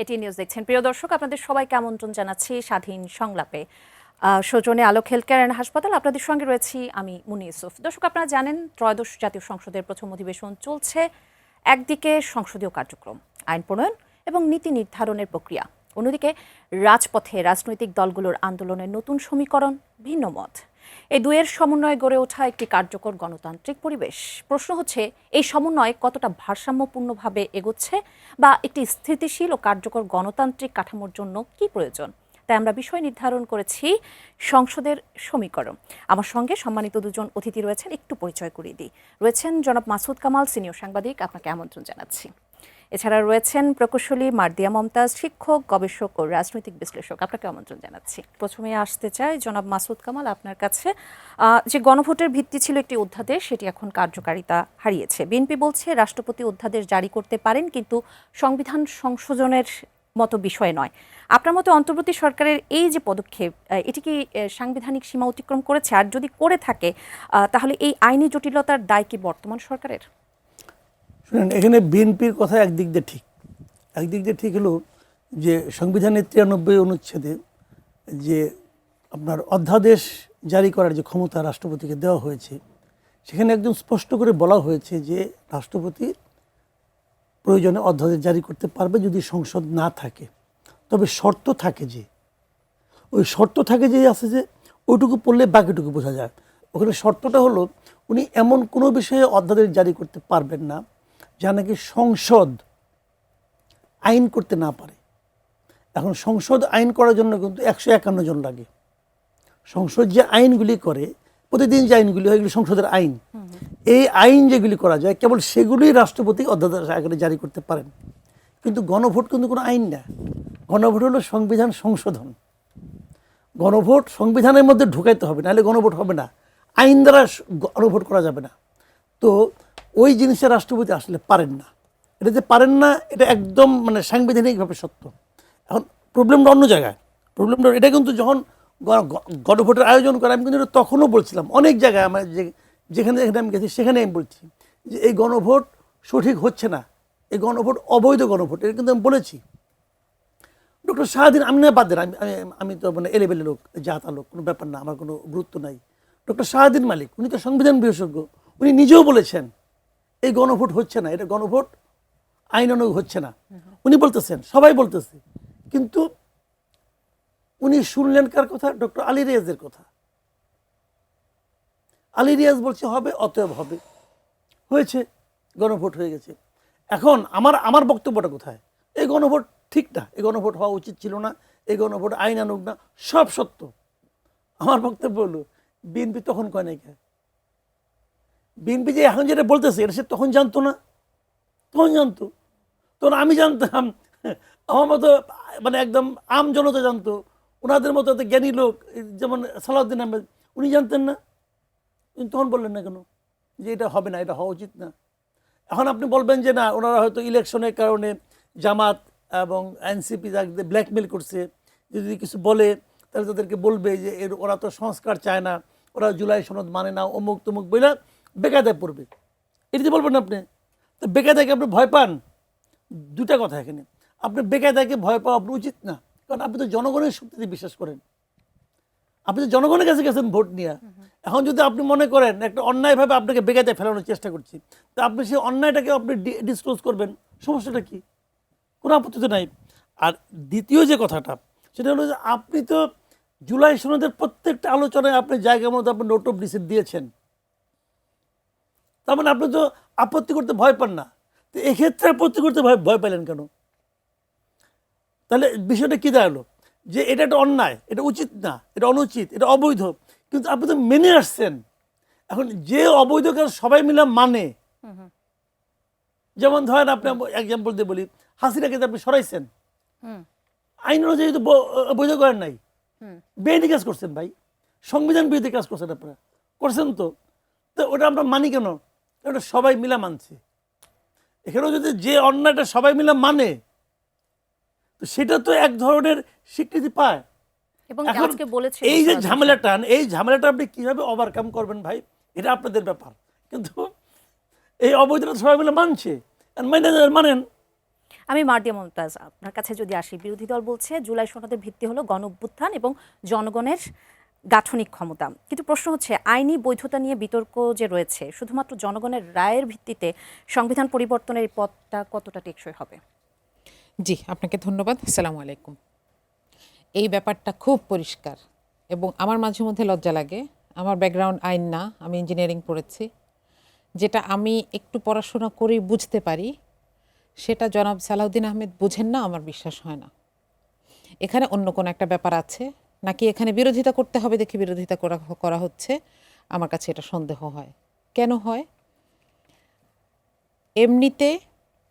এটি নিউজ দেখছেন প্রিয় দর্শক, আপনাদের সবাইকে আমন্ত্রণ জানাচ্ছি স্বাধীন সংলাপে। সৌজন্যে আলোক হেলথ কেয়ার অ্যান্ড হাসপাতাল, আপনাদের সঙ্গে রয়েছি আমি মুনি ইউসুফ। দর্শক, আপনারা জানেন ত্রয়োদশ জাতীয় সংসদের প্রথম অধিবেশন চলছে। একদিকে সংসদীয় কার্যক্রম, আইন প্রণয়ন এবং নীতি নির্ধারণের প্রক্রিয়া, অন্যদিকে রাজপথে রাজনৈতিক দলগুলোর আন্দোলনের নতুন সমীকরণ, ভিন্ন মত। এই দুয়ের সমন্বয়ে গড়ে ওঠা একটি কার্যকর গণতান্ত্রিক পরিবেশ। প্রশ্ন হচ্ছে, এই সমন্বয় কতটা ভারসাম্যপূর্ণভাবে এগোচ্ছে, বা একটি স্থিতিশীল ও কার্যকর গণতান্ত্রিক কাঠামোর জন্য কি প্রয়োজন? তাই আমরা বিষয় নির্ধারণ করেছি সংসদের সমীকরণ। আমার সঙ্গে সম্মানিত দুজন অতিথি রয়েছেন, একটু পরিচয় করিয়ে দিই। রয়েছেন জনাব মাসুদ কামাল, সিনিয়র সাংবাদিক, আপনাকে আমন্ত্রণ জানাচ্ছি। এছাড়া রয়েছেন প্রকৌশলী মার্দিয়া মমতাজ, শিক্ষক, গবেষক ও রাজনৈতিক বিশ্লেষক, আপনাকে আমন্ত্রণ জানাচ্ছি। প্রথমে আসতে চাই জনাব মাসুদ কামাল, আপনার কাছে। যে গণভোটের ভিত্তি ছিল একটি অধ্যাদেশ, সেটি এখন কার্যকারিতা হারিয়েছে। বিএনপি বলছে রাষ্ট্রপতি অধ্যাদেশ জারি করতে পারেন, কিন্তু সংবিধান সংশোধনের মতো বিষয় নয়। আপনার মতে অন্তর্বর্তী সরকারের এই যে পদক্ষেপ, এটি কি সাংবিধানিক সীমা অতিক্রম করেছে? আর যদি করে থাকে, তাহলে এই আইনি জটিলতার দায় কি বর্তমান সরকারের? শুনেন, এখানে বিএনপির কথা একদিক দিয়ে ঠিক হলো যে সংবিধানের 93 অনুচ্ছেদে যে আপনার অধ্যাদেশ জারি করার যে ক্ষমতা রাষ্ট্রপতিকে দেওয়া হয়েছে, সেখানে একদম স্পষ্ট করে বলা হয়েছে যে রাষ্ট্রপতি প্রয়োজনে অধ্যাদেশ জারি করতে পারবে যদি সংসদ না থাকে। তবে শর্ত থাকে, যে ওই শর্ত থাকে যে আছে যে ওইটুকু পড়লে বাকিটুকু বোঝা যায়। ওখানে শর্তটা হলো উনি এমন কোনো বিষয়ে অধ্যাদেশ জারি করতে পারবেন না যা নাকি সংসদ আইন করতে না পারে। এখন সংসদ আইন করার জন্য কিন্তু 151 জন লাগে। সংসদ যে আইনগুলি করে, প্রতিদিন যে আইনগুলি হয়, এগুলি সংসদের আইন। এই আইন যেগুলি করা যায় কেবল সেগুলি রাষ্ট্রপতি অধ্যাদেশ আকারে জারি করতে পারেন। কিন্তু গণভোট কিন্তু কোনো আইন না। গণভোট হলো সংবিধান সংশোধন। গণভোট সংবিধানের মধ্যে ঢুকাইতে হবে, নাহলে গণভোট হবে না। আইন দ্বারা গণভোট করা যাবে না। তো ওই জিনিসটা রাষ্ট্রপতি আসলে পারেন না। এটা যে পারেন না, এটা একদম মানে সাংবিধানিকভাবে সত্য। এখন প্রবলেমটা অন্য জায়গায়। প্রবলেমটা এটা কিন্তু যখন গণভোটের আয়োজন করে, আমি কিন্তু তখনও বলছিলাম অনেক জায়গায়, আমার যেখানে আমি গেছি সেখানে আমি বলছি যে এই গণভোট সঠিক হচ্ছে না, এই গণভোট অবৈধ গণভোট। এটা কিন্তু আমি বলেছি। ডক্টর শাহদিন, আমি না বাদ দেন, আমি তো মানে এলেবেলে লোক, জাতা লোক, কোনো ব্যাপার না, আমার কোনো গুরুত্ব নাই। ডক্টর শাহদিন মালিক, উনি তো সংবিধান বিশেষজ্ঞ, উনি নিজেও বলেছেন এই গণভোট হচ্ছে না, এটা গণভোট আইনানুগ হচ্ছে না। উনি বলতেছেন, সবাই বলতেছে, কিন্তু উনি শুনলেন কার কথা? ডক্টর আলী রিয়াজের কথা। আলী রিয়াজ বলছে হবে, অতএব হবে। হয়েছে, গণভোট হয়ে গেছে। এখন আমার বক্তব্যটা কোথায়? এই গণভোট ঠিক না, এই গণভোট হওয়া উচিত ছিল না, এই গণভোট আইনানুগ না, সব সত্য। আমার বক্তব্য হলো বিএনপি তখন কয় নাই কে? বিএনপি যে এখন যেটা বলতেছে, এটা সে তখন জানতো না? তখন জানতো। তখন আমি জানতাম, আমার মতো মানে একদম আম জনতা জানতো, ওনাদের মতো জ্ঞানী লোক যেমন সালাউদ্দিন আহমেদ, উনি জানতেন না? তখন বললেন না কেন যে এটা হবে না, এটা হওয়া উচিত না? এখন আপনি বলবেন যে না, ওনারা হয়তো ইলেকশনের কারণে জামাত এবং এনসিপি যাদের ব্ল্যাকমেল করছে, যদি কিছু বলে তাহলে তাদেরকে বলবে যে ওরা তো সংস্কার চায় না, ওরা জুলাই সনদ মানে না, অমুক তমুক বলে বেকায়দায় পড়বে। এটা যে বলবেন আপনি, তো বেকায়দাকে আপনি ভয় পান? দুটা কথা এখানে। আপনি বেকায়দাকে ভয় পাওয়া আপনি উচিত না, কারণ আপনি তো জনগণের শক্তিতে বিশ্বাস করেন। আপনি তো জনগণের কাছে গেছেন ভোট নিয়ে। এখন যদি আপনি মনে করেন একটা অন্যায়ভাবে আপনাকে বেকায়দায় ফেলানোর চেষ্টা করছি, তা আপনি সেই অন্যায়টাকে আপনি ডিসক্লোজ করবেন, সমস্যাটা কি? কোনো আপত্তি তো নাই। আর দ্বিতীয় যে কথাটা, সেটা হলো যে আপনি তো জুলাই সনদের প্রত্যেকটা আলোচনায় আপনি জায়গা মতো আপনি নোট অফ ডিসিট দিয়েছেন। তার মানে আপনি তো আপত্তি করতে ভয় পান না। তো এক্ষেত্রে আপত্তি করতে ভয় পেলেন কেন? তাহলে বিষয়টা কী দাঁড়ালো? যে এটা একটা অন্যায়, এটা উচিত না, এটা অনুচিত, এটা অবৈধ, কিন্তু আপনি তো মেনে আসছেন। এখন যে অবৈধ কাজ সবাই মিলে মানে, যেমন ধরেন আপনি এক্সাম্পল দিয়ে বলি, হাসিনাকে আপনি সরাইছেন, আইন অনুযায়ী তো বৈধ করেন নাই, বেআইনি কাজ করছেন ভাই, সংবিধান বিরোধী কাজ করছেন, আপনারা করছেন তো ওটা আমরা মানি কেন? ওটা সবাই মিলে মানছে। এখানেও যদি যে অন্যায়টা সবাই মিলে মানে, তো সেটা তো এক ধরনের স্বীকৃতি পায়। এবং এই যে ঝামেলাটা আপনি কিভাবে ওভারকাম করবেন ভাই, এটা আপনাদের ব্যাপার। কিন্তু এই অবৈধতা সবাই মিলে মানছে, মানেন। আমি মার্দিয়া মমতাজ, আপনার কাছে যদি আসি, বিরোধী দল বলছে জুলাই সনদের ভিত্তি হলো গণঅভ্যুত্থান এবং জনগণের গাঠনিক ক্ষমতা, কিন্তু প্রশ্ন হচ্ছে আইনি বৈধতা নিয়ে বিতর্ক যে রয়েছে, শুধুমাত্র জনগণের রায়ের ভিত্তিতে সংবিধান পরিবর্তনের এই পথটা কতটা টেকসই হবে? জি, আপনাকে ধন্যবাদ। আসসালামু আলাইকুম। এই ব্যাপারটা খুব পরিষ্কার এবং আমার মাঝে মধ্যে লজ্জা লাগে। আমার ব্যাকগ্রাউন্ড আইন না, আমি ইঞ্জিনিয়ারিং পড়েছি। যেটা আমি একটু পড়াশোনা করেই বুঝতে পারি, সেটা জনাব সালাউদ্দিন আহমেদ বুঝেন না, আমার বিশ্বাস হয় না। এখানে অন্য কোনো একটা ব্যাপার আছে, নাকি এখানে বিরোধিতা করতে হবে দেখে বিরোধিতা করা হচ্ছে, আমার কাছে এটা সন্দেহ হয়। কেন হয়? এমনিতে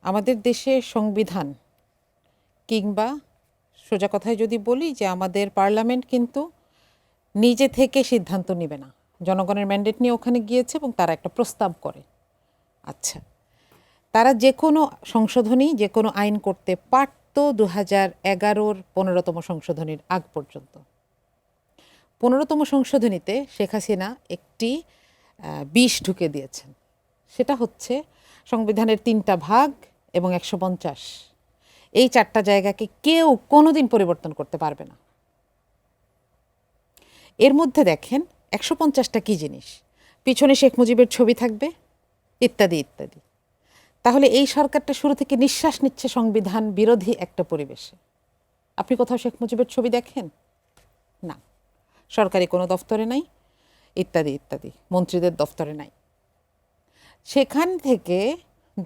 আমাদের দেশে সংবিধান কিংবা সোজা কথায় যদি বলি যে আমাদের পার্লামেন্ট কিন্তু নিজে থেকে সিদ্ধান্ত নেবে না, জনগণের ম্যান্ডেট নিয়ে ওখানে গিয়েছে এবং তারা একটা প্রস্তাব করে। আচ্ছা, তারা যে কোনো সংশোধনী, যে কোনো আইন করতে পারত 2011-র 15তম সংশোধনীর আগ পর্যন্ত। 15তম সংশোধনীতে শেখ হাসিনা একটি বিষ ঢুকে দিয়েছেন। সেটা হচ্ছে সংবিধানের 3টা ভাগ এবং 150, এই 4টা জায়গাকে কেউ কোনোদিন পরিবর্তন করতে পারবে না। এর মধ্যে দেখেন 150টা কী জিনিস, পিছনে শেখ মুজিবের ছবি থাকবে, ইত্যাদি ইত্যাদি। তাহলে এই সরকারটা শুরু থেকে নিঃশ্বাস নিচ্ছে সংবিধান বিরোধী একটা পরিবেশে। আপনি কোথাও শেখ মুজিবের ছবি দেখেন? না। সরকারি কোনো দফতরে নাই, ইত্যাদি ইত্যাদি, মন্ত্রীদের দফতরে নাই। সেখান থেকে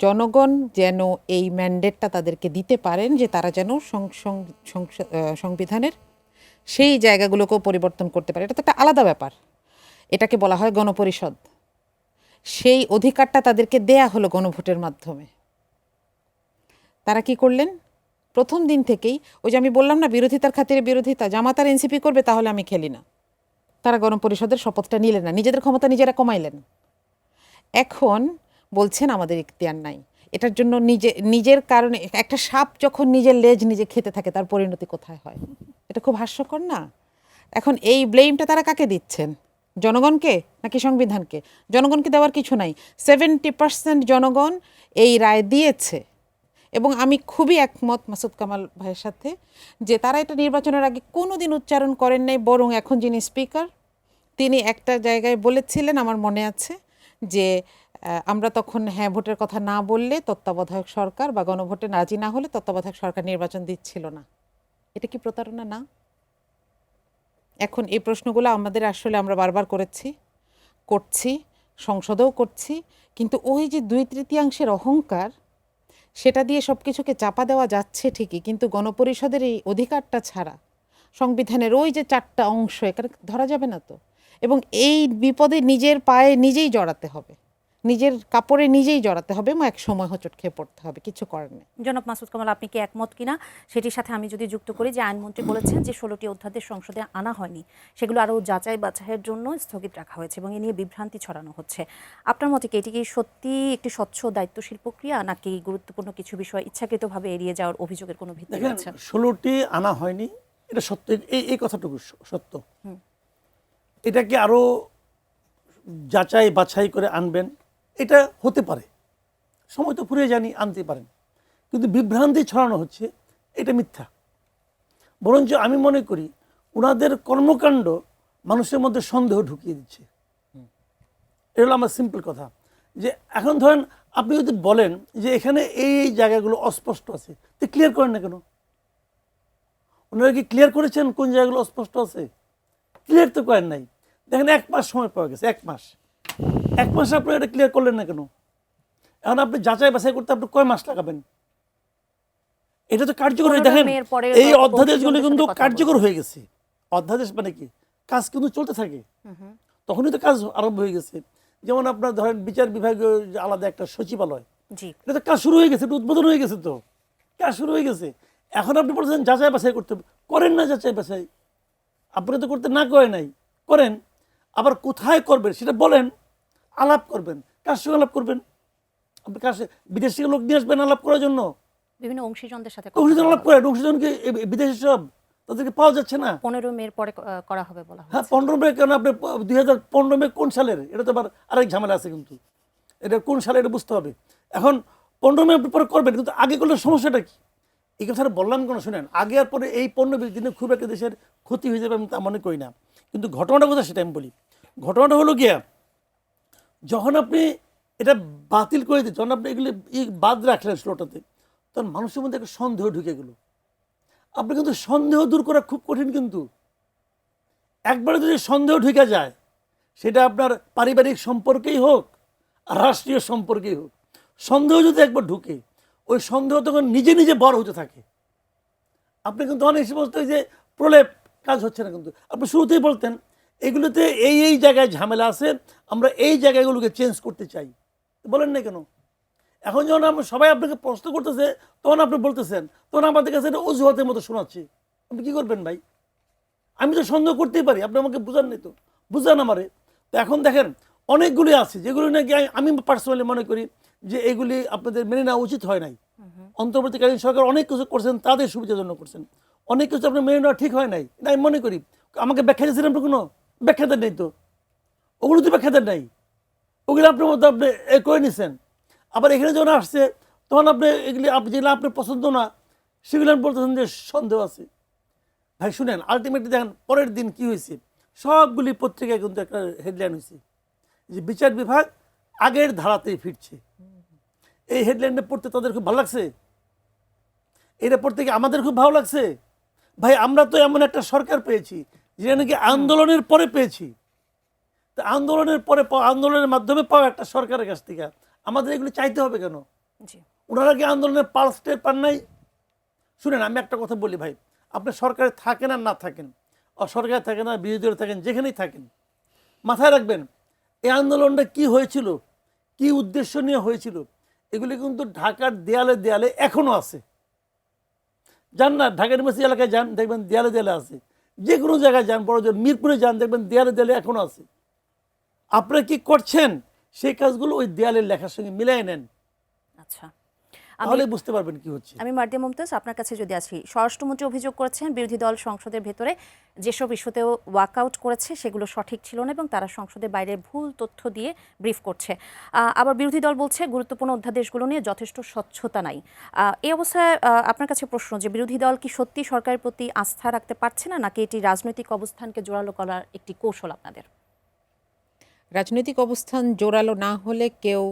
জনগণ যেন এই ম্যান্ডেটটা তাদেরকে দিতে পারেন যে তারা যেন সংবিধানের সেই জায়গাগুলোকেও পরিবর্তন করতে পারে, এটা তো একটা আলাদা ব্যাপার। এটাকে বলা হয় গণপরিষদ। সেই অধিকারটা তাদেরকে দেয়া হলো গণভোটের মাধ্যমে। তারা কি করলেন? প্রথম দিন থেকেই, ওই যে আমি বললাম না বিরোধিতার খাতিরে বিরোধিতা, জামাত আর এনসিপি করবে তাহলে আমি খেলি না, তারা গণপরিষদের শপথটা নিলেন না, নিজেদের ক্ষমতা নিজেরা কমাইলেন। এখন বলছেন আমাদের ইখতিয়ার নাই। এটার জন্য নিজের কারণে একটা সাপ যখন নিজের লেজ নিজে খেতে থাকে তার পরিণতি কোথায় হয়? এটা খুব হাস্যকর না? এখন এই ব্লেমটা তারা কাকে দিচ্ছেন? জনগণকে নাকি সংবিধানকে? জনগণকে দেওয়ার কিছু নাই। 70% জনগণ এই রায় দিয়েছে এবং আমি খুবই একমত মাসুদ কামাল ভাইয়ের সাথে যে তারা এটা নির্বাচনের আগে কোনো দিন উচ্চারণ করেন নাই, বরং এখন যিনি স্পিকার তিনি একটা জায়গায় বলেছিলেন, আমার মনে আছে, যে আমরা তখন হ্যাঁ ভোটের কথা না বললে তত্ত্বাবধায়ক সরকার বা গণভোটে রাজি না হলে তত্ত্বাবধায়ক সরকার নির্বাচন দিচ্ছিল না। এটা কি প্রতারণা না? এখন এই প্রশ্নগুলো আমাদের আসলে আমরা বারবার করছি, সংসদেও করছি, কিন্তু ওই যে 2/3 অহংকার, সেটা দিয়ে সব কিছুকে চাপা দেওয়া যাচ্ছে ঠিকই, কিন্তু গণপরিষদের এই অধিকারটা ছাড়া সংবিধানের ওই যে 4টা অংশ এখানে ধরা যাবে না তো। এবং এই বিপদে নিজের পায়ে নিজেই জড়াতে হবে, নিজের কাপড়ে নিজেই জড়াতে হবে এবং এক সময় হোঁচট খেয়ে পড়তে হবে, কিছু করার নেই। জনাব মাসুদ কামাল, আপনি কি একমত কিনা সেটির সাথে আমি যদি যুক্ত করি যে আইনমন্ত্রী বলেছেন যে 16টি অধ্যাদেশ সংসদে আনা হয়নি, সেগুলো আরও যাচাই বাছাইয়ের জন্য স্থগিত রাখা হয়েছে এবং এ নিয়ে বিভ্রান্তি ছড়ানো হচ্ছে। আপনার মতে কি এটি কি সত্যি একটি স্বচ্ছ দায়িত্বশীল প্রক্রিয়া, নাকি গুরুত্বপূর্ণ কিছু বিষয় ইচ্ছাকৃতভাবে এড়িয়ে যাওয়ার অভিযোগের কোনো ভিত্তি দেখেন, রয়েছে? 16টি আনা হয়নি, এটা সত্য, এই কথাটুকু সত্য। এটাকে আরো যাচাই বাছাই করে আনবেন, এটা হতে পারে, সময় তো ফুরিয়ে জানি, আনতে পারেন, কিন্তু বিভ্রান্তি ছড়ানো হচ্ছে, এটা মিথ্যা। বরঞ্চ আমি মনে করি ওনাদের কর্মকাণ্ড মানুষের মধ্যে সন্দেহ ঢুকিয়ে দিচ্ছে। এটা হলো আমার সিম্পল কথা। যে এখন ধরেন আপনি যদি বলেন যে এখানে এই জায়গাগুলো অস্পষ্ট আছে, তো ক্লিয়ার করেন না কেন? ওনারা কি ক্লিয়ার করেছেন কোন জায়গাগুলো অস্পষ্ট আছে? ক্লিয়ার তো করেন নাই। দেখেন 1 মাস সময় পাওয়া গেছে, 1 মাস আপনি এটা ক্লিয়ার করলেন না কেন? এখন আপনি যাচাই বাছাই করতে আপনি কয় মাস লাগাবেন? এটা তো কার্যকর হয়ে, দেখেন এই অধ্যাদেশগুলো কিন্তু কার্যকর হয়ে গেছে। অধ্যাদেশ মানে কি, কাজ কিন্তু চলতে থাকে, তখনই তো কাজ আরম্ভ হয়ে গেছে। যেমন আপনার ধরেন বিচার বিভাগীয় আলাদা একটা সচিবালয়, এটা তো কাজ শুরু হয়ে গেছে, এটা উদ্বোধন হয়ে গেছে, তো কাজ শুরু হয়ে গেছে। এখন আপনি বলছেন যাচাই বাছাই করতে হবে, করেন না যাচাই বাছাই। আপনি তো করতে না করে নাই, করেন। আবার কোথায় করবেন সেটা বলেন, আলাপ করবেন, কার সঙ্গে আলাপ করবেন? আপনি কার বিদেশি লোক নিয়ে আসবেন আলাপ করার জন্য? বিভিন্ন অংশীজনদের সাথে অংশীজন আলাপ করেন, অংশীজনকে বিদেশি সব, তাদেরকে পাওয়া যাচ্ছে না। 15 মের পরে করা হবে বলা হয়। হ্যাঁ, 15 মে কেন? আপনি 2015 মে কোন সালের? এটা তো আবার আরেক ঝামেলা আছে, কিন্তু এটা কোন সালে এটা বুঝতে হবে। এখন 15 মে আপনি পরে করবেন, কিন্তু আগে করলে সমস্যাটা কি? এই কথাটা বললাম কেন শুনেন, আগে আর পরে এই 15-20 দিনে খুব একটা দেশের ক্ষতি হয়ে যাবে আমি তা মনে করি না। কিন্তু ঘটনাটা কথা সেটা আমি বলি। ঘটনাটা হলো গিয়া, যখন আপনি এটা বাতিল করে দিন, যখন আপনি এগুলি বাদ রাখলেন স্লোটাতে, তখন মানুষের মধ্যে একটা সন্দেহ ঢুকে গেল। আপনি কিন্তু সন্দেহ দূর করা খুব কঠিন, কিন্তু একবারে যদি সন্দেহ ঢুকে যায়, সেটা আপনার পারিবারিক সম্পর্কেই হোক আর রাষ্ট্রীয় সম্পর্কেই হোক, সন্দেহ যদি একবার ঢুকে, ওই সন্দেহ তখন নিজে নিজে বড় হতে থাকে। আপনি কিন্তু অনেক সমস্ত যে প্রলেপ কাজ হচ্ছে না, কিন্তু আপনি শুরুতেই বলতেন এগুলোতে এই জায়গায় ঝামেলা আছে, আমরা এই জায়গাগুলোকে চেঞ্জ করতে চাই, বলেন না কেন? এখন যখন আমরা সবাই আপনাকে প্রশ্ন করতেছে, তখন আপনি বলতেছেন, তখন আমাদের কাছে এটা অজুহাতের মতো শোনাচ্ছে। আপনি কি করবেন ভাই? আমি তো সন্দেহ করতেই পারি, আপনি আমাকে বুঝান নাই তো, বুঝান আমারে। তো এখন দেখেন অনেকগুলি আছে যেগুলি নাকি আমি পার্সোনালি মনে করি যে এগুলি আপনাদের মেনে নেওয়া উচিত হয় নাই। অন্তর্বর্তীকালীন সরকার অনেক কিছু করছেন, তাদের সুবিধার জন্য করছেন, অনেক কিছু আপনার মেনে নেওয়া ঠিক হয় নাই, এটা আমি মনে করি। আমাকে ব্যাখ্যা দিয়েছিলেন, আপনি কোনো ব্যাখ্যা দেন নেই তো, ওগুলো তো ব্যাখ্যা দেন নাই, ওগুলো আপনার মধ্যে আপনি করে নিছেন। আবার এখানে যখন আসছে, তখন আপনি এগুলি যেগুলো আপনার পছন্দ না, সেগুলো আপনি বলতেছেন যে সন্দেহ আছে। ভাই শুনেন, আলটিমেটলি দেখেন পরের দিন কি হয়েছে, সবগুলি পত্রিকায় কিন্তু একটা হেডলাইন হয়েছে যে বিচার বিভাগ আগের ধারাতেই ফিরছে। এই হেডলাইনটা পড়তে তাদের খুব ভালো লাগছে, এটা পড়তে কি আমাদের খুব ভালো লাগছে? ভাই আমরা তো এমন একটা সরকার পেয়েছি যেটা নাকি আন্দোলনের পরে পেয়েছি। তো আন্দোলনের পরে আন্দোলনের মাধ্যমে পাওয়া একটা সরকারের কাছ থেকে আমাদের এগুলো চাইতে হবে কেন? জি। ওনারা কি আন্দোলনের পালস টের পান নাই? শুনেন, আমি একটা কথা বলি ভাই, আপনি সরকারে থাকেন আর না থাকেন, অসরকারে থাকেন আর বিরোধী দলে থাকেন, যেখানেই থাকেন, মাথায় রাখবেন এই আন্দোলনটা কি হয়েছিল, কি উদ্দেশ্য নিয়ে হয়েছিল, এগুলি কিন্তু ঢাকার দেয়ালে দেয়ালে এখনো আছে। যান না ঢাকা ইউনিভার্সিটি এলাকায় যান, দেখবেন দেয়ালে দেয়ালে আছে। যে কোনো জায়গায় যান, বড় জোর মিরপুরে যান, দেখবেন দেয়ালে দেয়ালে এখনো আছে। আপনারা কি করছেন, সেই কাজগুলো ওই দেয়ালের লেখার সঙ্গে মিলাই নেন, আচ্ছা, তাহলে বুঝতে পারবেন কি হচ্ছে। আমি মার্দিয়া মুমতাজ, আপনার কাছে যদি আসি, স্বরাষ্ট্রমন্ত্রী অভিযোগ করেছেন বিরোধী দল সংসদের ভেতরে যেসব ইস্যুতেও ওয়াকআউট করেছে সেগুলো সঠিক ছিল না এবং তারা সংসদের বাইরে ভুল তথ্য দিয়ে ব্রিফ করছে। আবার বিরোধী দল বলছে গুরুত্বপূর্ণ অধ্যাদেশগুলো নিয়ে যথেষ্ট স্বচ্ছতা নাই। এই অবস্থায় আপনার কাছে প্রশ্ন, যে বিরোধী দল কি সত্যি সরকারের প্রতি আস্থা রাখতে পারছে না, নাকি এটি রাজনৈতিক অবস্থানকে জোরালো করার একটি কৌশল আপনাদের? রাজনৈতিক অবস্থান জোরালো না হলে কেউ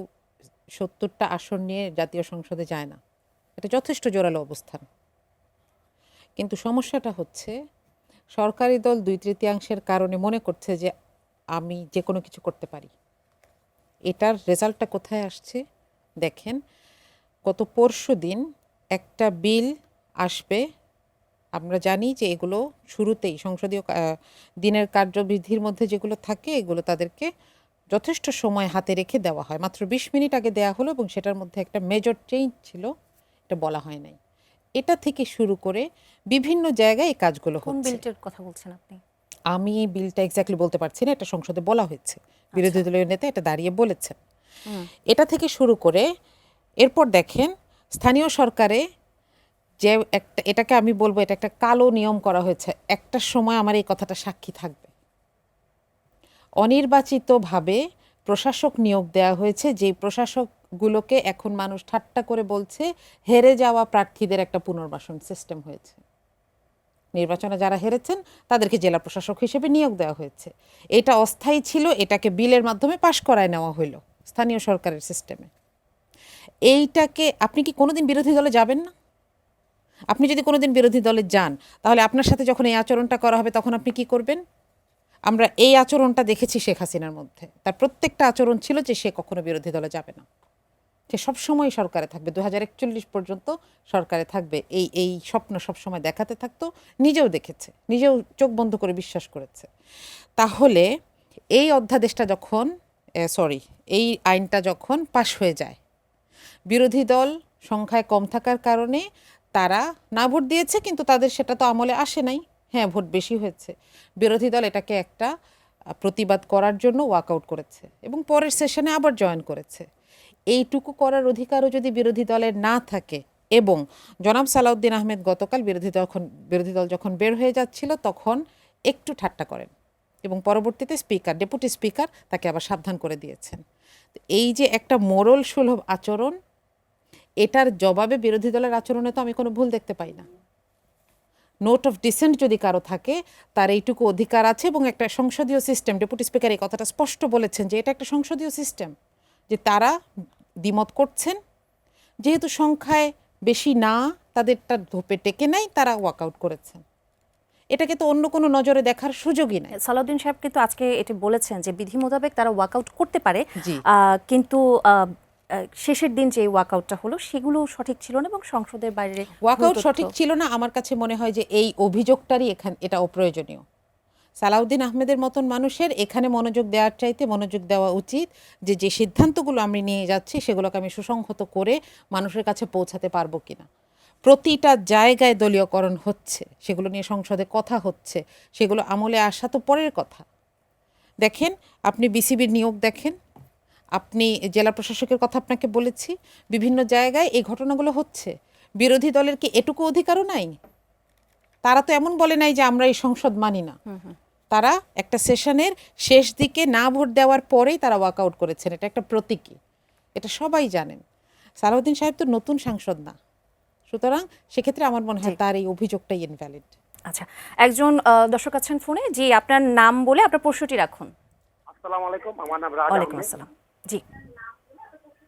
70টা আসন নিয়ে জাতীয় সংসদে যায় না, এটা যথেষ্ট জোরালো অবস্থান। কিন্তু সমস্যাটা হচ্ছে সরকারি দল 2/3 কারণে মনে করছে যে আমি যে কোনো কিছু করতে পারি। এটার রেজাল্টটা কোথায় আসছে দেখেন, গত পরশুদিন একটা বিল আসবে। আমরা জানি যে এগুলো শুরুতেই সংসদীয় দিনের কার্যবিধির মধ্যে যেগুলো থাকে এগুলো তাদেরকে যথেষ্ট সময় হাতে রেখে দেওয়া হয়। মাত্র 20 মিনিট আগে দেওয়া হলো এবং সেটার মধ্যে একটা মেজর চেঞ্জ ছিল, এটা বলা হয় নাই। এটা থেকে শুরু করে বিভিন্ন জায়গায় এই কাজগুলো কোন হচ্ছে। বিলটির কথা বলছেন আপনি? আমি এই বিলটা এক্স্যাক্টলি বলতে পারছি না, এটা সংসদে বলা হয়েছে, বিরোধী দলীয় নেতা এটা দাঁড়িয়ে বলেছেন। এটা থেকে শুরু করে এরপর দেখেন স্থানীয় সরকারে যে একটা, এটাকে আমি বলবো এটা একটা কালো নিয়ম করা হয়েছে। একটা সময় আমার এই কথাটা সাক্ষী থাকবে, অনির্বাচিতভাবে প্রশাসক নিয়োগ দেওয়া হয়েছে, যে প্রশাসকগুলোকে এখন মানুষ ঠাট্টা করে বলছে হেরে যাওয়া প্রার্থীদের একটা পুনর্বাসন সিস্টেম হয়েছে। নির্বাচনে যারা হেরেছেন তাদেরকে জেলা প্রশাসক হিসেবে নিয়োগ দেওয়া হয়েছে। এটা অস্থায়ী ছিল, এটাকে বিলের মাধ্যমে পাশ করায় নেওয়া হইল স্থানীয় সরকারের সিস্টেমে। এইটাকে আপনি কি কোনোদিন বিরোধী দলে যাবেন না? আপনি যদি কোনোদিন বিরোধী দলে যান, তাহলে আপনার সাথে যখন এই আচরণটা করা হবে তখন আপনি কি করবেন? আমরা এই আচরণটা দেখেছি শেখ হাসিনার মধ্যে, তার প্রত্যেকটা আচরণ ছিল যে সে কখনো বিরোধী দলে যাবে না, সে সবসময় সরকারে থাকবে, 2041 পর্যন্ত সরকারে থাকবে। এই স্বপ্ন সবসময় দেখাতে থাকতো, নিজেও দেখেছে, নিজেও চোখ বন্ধ করে বিশ্বাস করেছে। তাহলে এই অধ্যাদেশটা যখন এই আইনটা যখন পাশ হয়ে যায়, বিরোধী দল সংখ্যায় কম থাকার কারণে তারা না ভোট দিয়েছে, কিন্তু তাদের সেটা তো আমলে আসে নাই। হ্যাঁ, ভোট বেশি হয়েছে, বিরোধী দল এটাকে একটা প্রতিবাদ করার জন্য ওয়াকআউট করেছে এবং পরের সেশনে আবার জয়েন করেছে। এইটুকু করার অধিকারও যদি বিরোধী দলের না থাকে, এবং জনাব সালাউদ্দিন আহমেদ গতকাল বিরোধী দল যখন বের হয়ে যাচ্ছিল তখন একটু ঠাট্টা করেন এবং পরবর্তীতে ডেপুটি স্পিকার তাকে আবার সাবধান করে দিয়েছেন। এই যে একটা মোরাল সুলভ আচরণ, এটার জবাবে বিরোধী দলের আচরণে তো আমি কোনো ভুল দেখতে পাই না। নোট অফ ডিসেন্ট যদি কারো থাকে তার এইটুকু অধিকার আছে, এবং একটা সংসদীয় সিস্টেম, ডেপুটি স্পিকার এই কথাটা স্পষ্ট বলেছেন যে এটা একটা সংসদীয় সিস্টেম, যে তারা দ্বিমত করছেন, যেহেতু সংখ্যায় বেশি না, তাদেরটা ধোপে টেকে নাই, তারা ওয়াকআউট করেছেন। এটাকে তো অন্য কোনো নজরে দেখার সুযোগই নাই। সালাউদ্দিন সাহেব কিন্তু আজকে এটি বলেছেন যে বিধি মোতাবেক তারা ওয়াকআউট করতে পারে, জি। কিন্তু শেষের দিন যে ওয়াকআউটটা হলো সেগুলো সঠিক ছিল না এবং সংসদের বাইরে ওয়াকআউট ভুল তথ্য- সঠিক ছিল না। আমার কাছে মনে হয় যে এই অভিযোগটারই এটা অপ্রয়োজনীয়। সালাউদ্দিন আহমেদের মতন মানুষের এখানে মনোযোগ দেওয়ার চাইতে মনোযোগ দেওয়া উচিত যে যে সিদ্ধান্তগুলো আমি নিয়ে যাচ্ছি সেগুলোকে আমি সুসংহত করে মানুষের কাছে পৌঁছাতে পারবো কিনা। প্রতিটা জায়গায় দলীয়করণ হচ্ছে, সেগুলো নিয়ে সংসদে কথা হচ্ছে, সেগুলো আমলে আসা তো পরের কথা। দেখেন, আপনি বিসিবির নিয়োগ দেখেন, আপনি জেলা প্রশাসকের কথা আপনাকে বলেছি, বিভিন্ন জায়গায় এই ঘটনাগুলো হচ্ছে। বিরোধী দলের কি এটুকু অধিকারও নাই? তারা তো এমন বলে নাই যে আমরা এই সংসদ মানি না। তারা একটা সেশনের শেষ দিকে না ভোট দেওয়ার পরেই তারা ওয়াকআউট করেছেন। এটা একটা প্রতীকী, এটা সবাই জানেন। সালাউদ্দিন সাহেব তো নতুন সাংসদ না, সুতরাং সেক্ষেত্রে আমার মনে হয় তার এই অভিযোগটাই ইনভ্যালিড। আচ্ছা, একজন দর্শক আছেন ফোনে। জি, আপনার নাম বলে আপনার প্রশ্নটি রাখুন। আসসালামু আলাইকুম, আমার নাম রাজ ওয়ালাইকুম আহমেদ। আসসালাম। জি,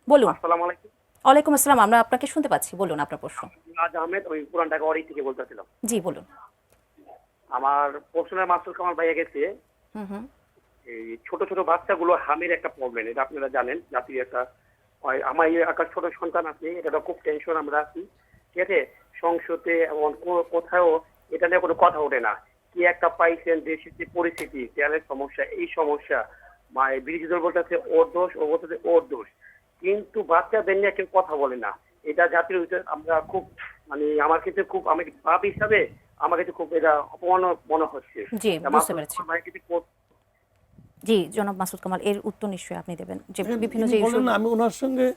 বলুন। আসসালামু আলাইকুম, ওয়ালাইকুম আসসালাম, আমরা আপনাকে শুনতে পাচ্ছি, বলুন আপনার প্রশ্ন। রাজ আহমেদ, ওই পুরান ঢাকা অরি থেকে বলতেছিলাম। জি, বলুন। আমার প্রশ্নের মাসুল কামাল ভাইয়া গেছে, হুম হুম এই ছোট ছোট বাচ্চাগুলো হামির একটা প্রবলেম, এটা আপনারা জানেন, জাতির একটা আমার এই একটা ছোট সন্তান আছে, এটা খুব টেনশন আমরা আছি, ঠিক আছে। সংসদে এবং কোথাও এটা নিয়ে কোনো কথা ওঠে না। কি একটা পাইছেন, দেশের যে পরিস্থিতি, তেলের সমস্যা, এই সমস্যা, বিরোধী দল বলতেছে ওর দোষ, ও বলতেছে ওর দোষ, কিন্তু বাচ্চাদের নিয়ে কেউ কথা বলে না। এটা জাতির উচিত, আমরা খুব আমার ক্ষেত্রে খুব, আমি বাপ হিসাবে আমার কাছে খুব এটা অপমান মনে হচ্ছে। জি, বুঝতে পেরেছি। পেরেছি। জি, জনাব মাসুদ কামাল, এর উত্তর নিশ্চয়ই আপনি দেবেন, যে বিভিন্ন তিনি যে বলেন না, আমি ওনার সঙ্গে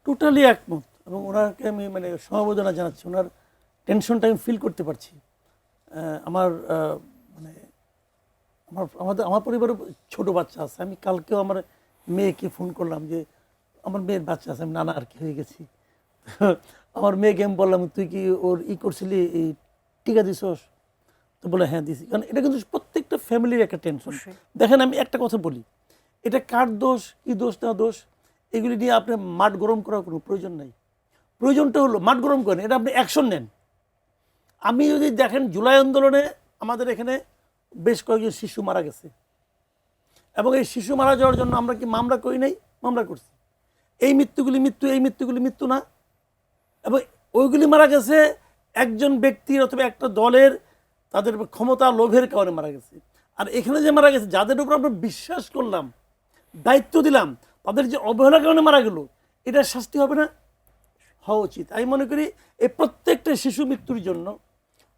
টোটালি একমত এবং ওনাকে আমি সমবেদনা জানাচ্ছি। ওনার টেনশনটা আমি ফিল করতে পারছি। আমার মানে আমার পরিবারে ছোট বাচ্চা আছে। আমি কালকেও আমার মেয়েকে ফোন করলাম যে আমার মেয়ের বাচ্চা আছে, আমি নানা আর কি হয়ে গেছি। আমার মেয়েকে আমি বললাম, তুই কি ওর করছিলি, এই টিকা দিছস? তো বলে হ্যাঁ দিছি। কারণ এটা কিন্তু প্রত্যেকটা ফ্যামিলির একটা টেনশন। দেখেন, আমি একটা কথা বলি, এটা কার দোষ, কি দোষ না দোষ, এগুলি নিয়ে আপনি মাঠ গরম করার কোনো প্রয়োজন নাই। প্রয়োজনটা হলো মাঠ গরম করেন, এটা আপনি অ্যাকশন নেন। আমি যদি দেখেন, জুলাই আন্দোলনে আমাদের এখানে বেশ কয়েকজন শিশু মারা গেছে, এবং এই শিশু মারা যাওয়ার জন্য আমরা কি মামলা করি নাই? মামলা করছি। এই মৃত্যুগুলি মৃত্যু না, এবং ওইগুলি মারা গেছে একজন ব্যক্তির অথবা একটা দলের তাদের ক্ষমতা লোভের কারণে মারা গেছে। আর এখানে যে মারা গেছে, যাদের উপর আমরা বিশ্বাস করলাম, দায়িত্ব দিলাম, তাদের যে অবহেলার কারণে মারা গেল, এটার শাস্তি হবে না? হওয়া উচিত। আমি মনে করি এই প্রত্যেকটা শিশু মৃত্যুর জন্য